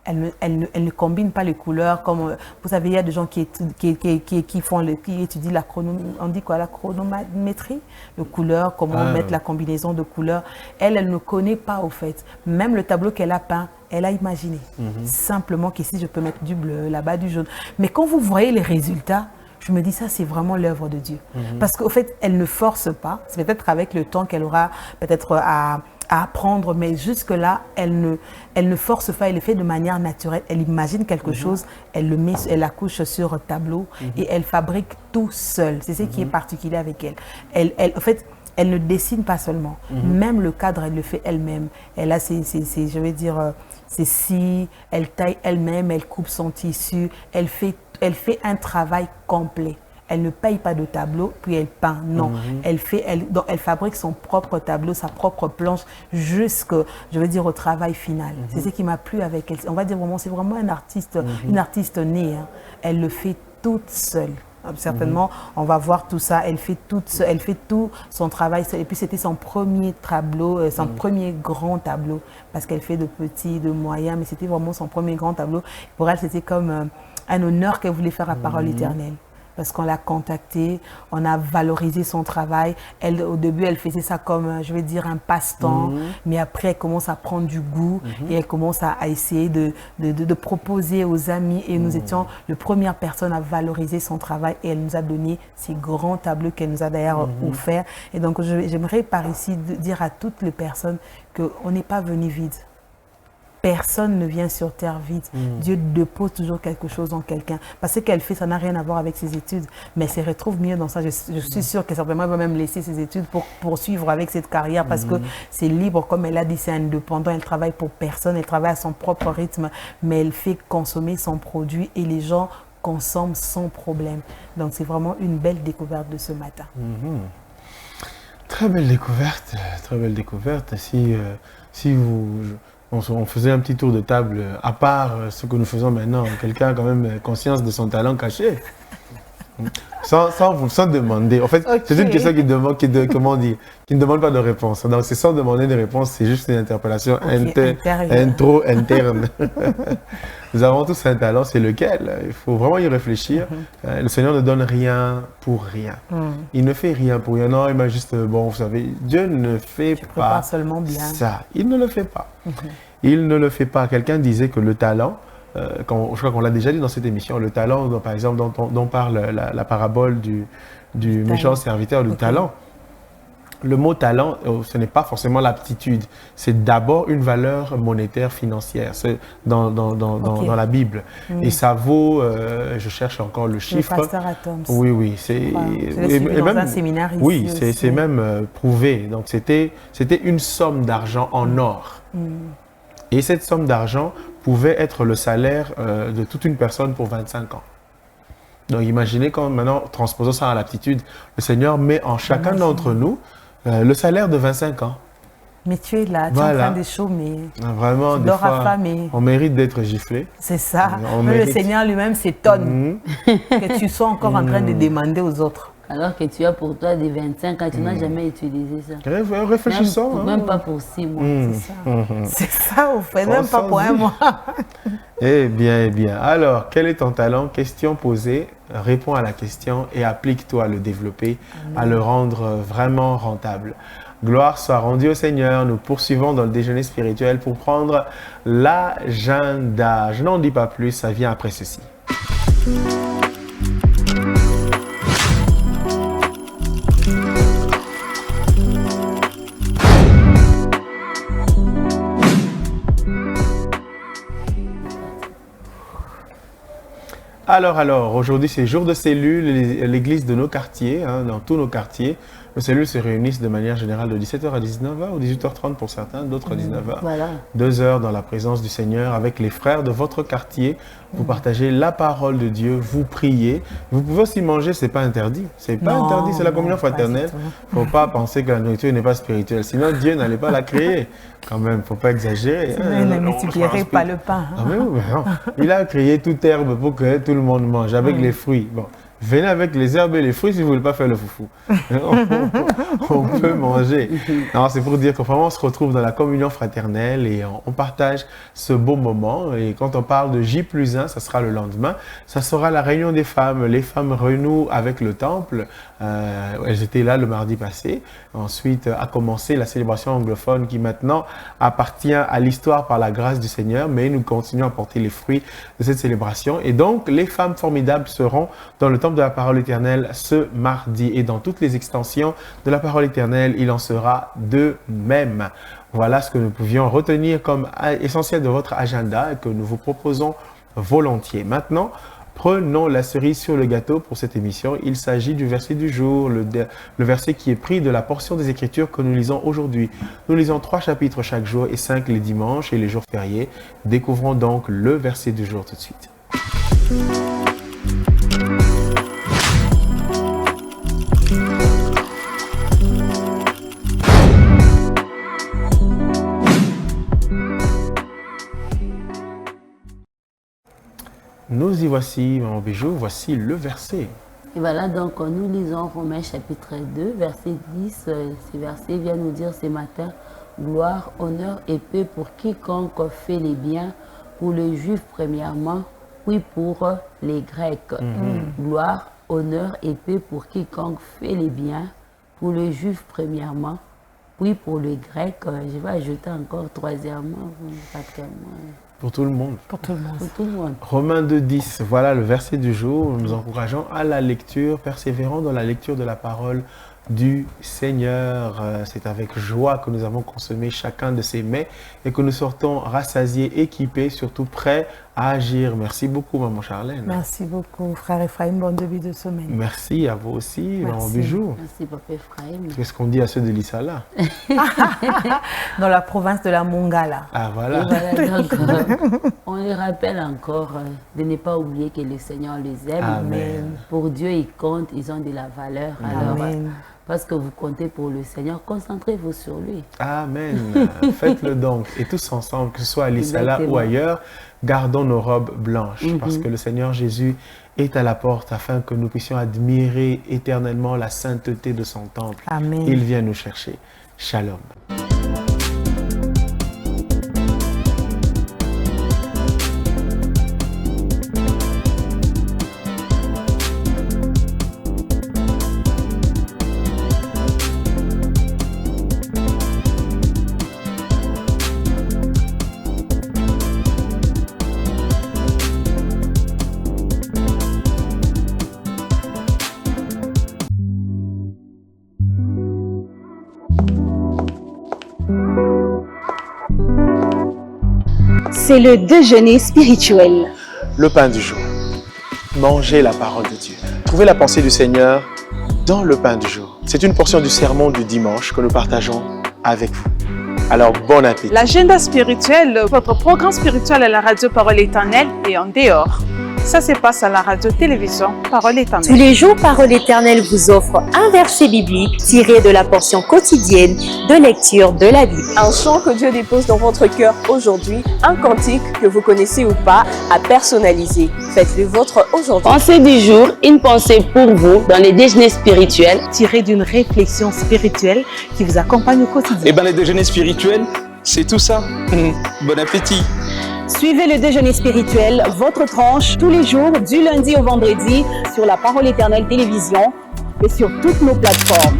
Elle ne combine pas les couleurs comme, vous savez, il y a des gens qui étudient la chronométrie de couleurs, comment mettre la combinaison de couleurs. Elle ne connaît pas au fait. Même le tableau qu'elle a peint, elle a imaginé. Simplement qu'ici, je peux mettre du bleu, là-bas du jaune. Mais quand vous voyez les résultats, je me dis ça, c'est vraiment l'œuvre de Dieu. Parce qu'au fait, elle ne force pas. C'est peut-être avec le temps qu'elle aura peut-être à apprendre, mais jusque-là, elle ne force pas, elle le fait de manière naturelle. Elle imagine quelque chose, elle le met, elle accouche sur un tableau et elle fabrique tout seule. C'est ce qui est particulier avec elle. En fait, elle ne dessine pas seulement. Même le cadre, elle le fait elle-même. Elle a je vais dire, ses scies, elle taille elle-même, elle coupe son tissu, elle fait un travail complet. Elle ne paye pas de tableau, puis elle peint. Non, elle fabrique son propre tableau, sa propre planche, jusqu'au, je veux dire, au travail final. C'est ce qui m'a plu avec elle. On va dire vraiment, c'est vraiment une artiste née. Hein. Elle le fait toute seule. Certainement, on va voir tout ça. Elle fait tout son travail. Et puis, c'était son premier tableau, son premier grand tableau, parce qu'elle fait de petits, de moyens, mais c'était vraiment son premier grand tableau. Pour elle, c'était comme un honneur qu'elle voulait faire à Parole éternelle. Parce qu'on l'a contactée, on a valorisé son travail. Au début, elle faisait ça comme, je vais dire, un passe-temps. Mais après, elle commence à prendre du goût et elle commence à essayer de proposer aux amis. Et nous étions la première personne à valoriser son travail. Et elle nous a donné ces grands tableaux qu'elle nous a d'ailleurs offerts. Et donc, j'aimerais par ici dire à toutes les personnes qu'on n'est pas venu vide. Personne ne vient sur terre vide. Dieu dépose toujours quelque chose en quelqu'un. Parce que ce qu'elle fait, ça n'a rien à voir avec ses études. Mais elle se retrouve mieux dans ça. Je suis sûre qu'elle certainement va même laisser ses études pour poursuivre avec cette carrière. Parce que c'est libre, comme elle a dit, c'est indépendant. Elle travaille pour personne. Elle travaille à son propre rythme. Mais elle fait consommer son produit et les gens consomment sans problème. Donc c'est vraiment une belle découverte de ce matin. Très belle découverte. Très belle découverte. Si on faisait un petit tour de table, à part ce que nous faisons maintenant, quelqu'un a quand même conscience de son talent caché. Sans demander. En fait, c'est une question qui ne demande pas de réponse. Donc, c'est sans demander de réponse, c'est juste une interpellation interne. Nous avons tous un talent, c'est lequel? Il faut vraiment y réfléchir. Le Seigneur ne donne rien pour rien. Il ne fait rien pour rien. Non, il m'a juste, vous savez, Dieu ne fait pas seulement bien ça. Il ne le fait pas. Il ne le fait pas. Quelqu'un disait que le talent, je crois qu'on l'a déjà dit dans cette émission, le talent, par exemple, dont parle la parabole du méchant serviteur du talent. Le mot talent, ce n'est pas forcément l'aptitude. C'est d'abord une valeur monétaire financière dans la Bible. Et ça vaut, je cherche encore le chiffre. Le pasteur Atoms. Oui. C'est dans un séminaire ici. Oui, c'est même prouvé. Donc, c'était une somme d'argent en or. Et cette somme d'argent pouvait être le salaire de toute une personne pour 25 ans. Donc, imaginez quand maintenant, transposons ça à l'aptitude, le Seigneur met en chacun d'entre nous le salaire de 25 ans. Mais tu es là, tu es en train de chômer. Vraiment, des fois, on mérite d'être giflé. C'est ça. Le Seigneur lui-même s'étonne que tu sois encore en train de demander aux autres. Alors que tu as pour toi des 25 ans, tu n'as jamais utilisé ça. Réfléchissons. Même pas pour 6 mois. C'est ça. C'est ça, au fait, même pas pour un mois. Eh bien. Alors, quel est ton talent? Question posée. Réponds à la question et applique-toi à le développer, à le rendre vraiment rentable. Gloire soit rendue au Seigneur. Nous poursuivons dans le déjeuner spirituel pour prendre l'agenda. Je n'en dis pas plus, ça vient après ceci. Alors, aujourd'hui c'est jour de cellule, l'église de nos quartiers, dans tous nos quartiers. Nos cellules se réunissent de manière générale de 17h à 19h ou 18h30 pour certains, d'autres à 19h. Voilà. 2 heures dans la présence du Seigneur avec les frères de votre quartier. Vous partagez la parole de Dieu, vous priez. Vous pouvez aussi manger, c'est pas interdit. C'est pas interdit, c'est la communion fraternelle. Faut pas penser que la nourriture n'est pas spirituelle. Sinon, Dieu n'allait pas la créer. Quand même, faut pas exagérer. Sinon, il ne multiplierait pas le pain. Ah, mais oui, non. Il a créé toute herbe pour que tout le monde mange avec les fruits. Bon. Venez avec les herbes et les fruits si vous ne voulez pas faire le foufou. On peut manger. Non, c'est pour dire que vraiment on se retrouve dans la communion fraternelle et on partage ce beau moment. Et quand on parle de J+1, ça sera le lendemain. Ça sera la réunion des femmes. Les femmes renouent avec le temple. Elles étaient là le mardi passé. Ensuite a commencé la célébration anglophone qui maintenant appartient à l'histoire par la grâce du Seigneur. Mais nous continuons à porter les fruits de cette célébration. Et donc, les femmes formidables seront dans le temple de la parole éternelle ce mardi. Et dans toutes les extensions de la parole éternelle, il en sera de même. Voilà ce que nous pouvions retenir comme essentiel de votre agenda et que nous vous proposons volontiers. Maintenant, prenons la cerise sur le gâteau pour cette émission. Il s'agit du verset du jour, le verset qui est pris de la portion des Écritures que nous lisons aujourd'hui. Nous lisons 3 chapitres chaque jour et 5 les dimanches et les jours fériés. Découvrons donc le verset du jour tout de suite. Nous y voici, Maman Bijou, voici le verset. Et voilà, donc nous lisons Romains chapitre 2, verset 10. Ce verset vient nous dire ce matin, gloire, honneur et paix pour quiconque fait les biens, pour les Juifs premièrement, puis pour les Grecs. Gloire, honneur et paix pour quiconque fait les biens, pour les Juifs premièrement, puis pour les Grecs. Je vais ajouter encore troisièmement, quatrièmement. Pour tout le monde. Pour tout le monde. Pour tout le monde. Romains 2, 10, voilà le verset du jour. Nous encourageons à la lecture, persévérons dans la lecture de la parole du Seigneur. C'est avec joie que nous avons consommé chacun de ces mets et que nous sortons rassasiés, équipés, surtout prêts à agir. Merci beaucoup, Maman Charlène. Merci beaucoup, frère Ephraim. Bon début de semaine. Merci à vous aussi, Maman Merci. Bijou. Merci, Papa Ephraim. Qu'est-ce qu'on dit à ceux de l'Issala? Dans la province de la Mongala. Ah, voilà. Et voilà, donc, on les rappelle encore de ne pas oublier que le Seigneur les aime. Amen. Pour Dieu, ils comptent, ils ont de la valeur. Alors, Amen. parce que vous comptez pour le Seigneur, concentrez-vous sur lui. Amen. Faites-le donc. Et tous ensemble, que ce soit à l'Issala ou Exactement. ailleurs, gardons nos robes blanches. Parce que le Seigneur Jésus est à la porte afin que nous puissions admirer éternellement la sainteté de son temple. Amen. Il vient nous chercher. Shalom. C'est le déjeuner spirituel. Le pain du jour. Mangez la parole de Dieu. Trouvez la pensée du Seigneur dans le pain du jour. C'est une portion du sermon du dimanche que nous partageons avec vous. Alors, bon appétit. L'agenda spirituel, votre programme spirituel à la radio Parole Éternelle et en dehors. Ça se passe à la radio-télévision Parole Tous Éternelle. les jours, Parole Éternelle vous offre un verset biblique tiré de la portion quotidienne de lecture de la Bible. Un chant que Dieu dépose dans votre cœur aujourd'hui, un cantique que vous connaissez ou pas, à personnaliser. Faites-le vôtre aujourd'hui. Pensée du jour, une pensée pour vous dans les déjeuners spirituels. Tiré d'une réflexion spirituelle qui vous accompagne au quotidien. Eh bien, les déjeuners spirituels, c'est tout ça. Bon appétit. Suivez le déjeuner spirituel, votre tranche, tous les jours, du lundi au vendredi, sur la Parole Éternelle Télévision et sur toutes nos plateformes.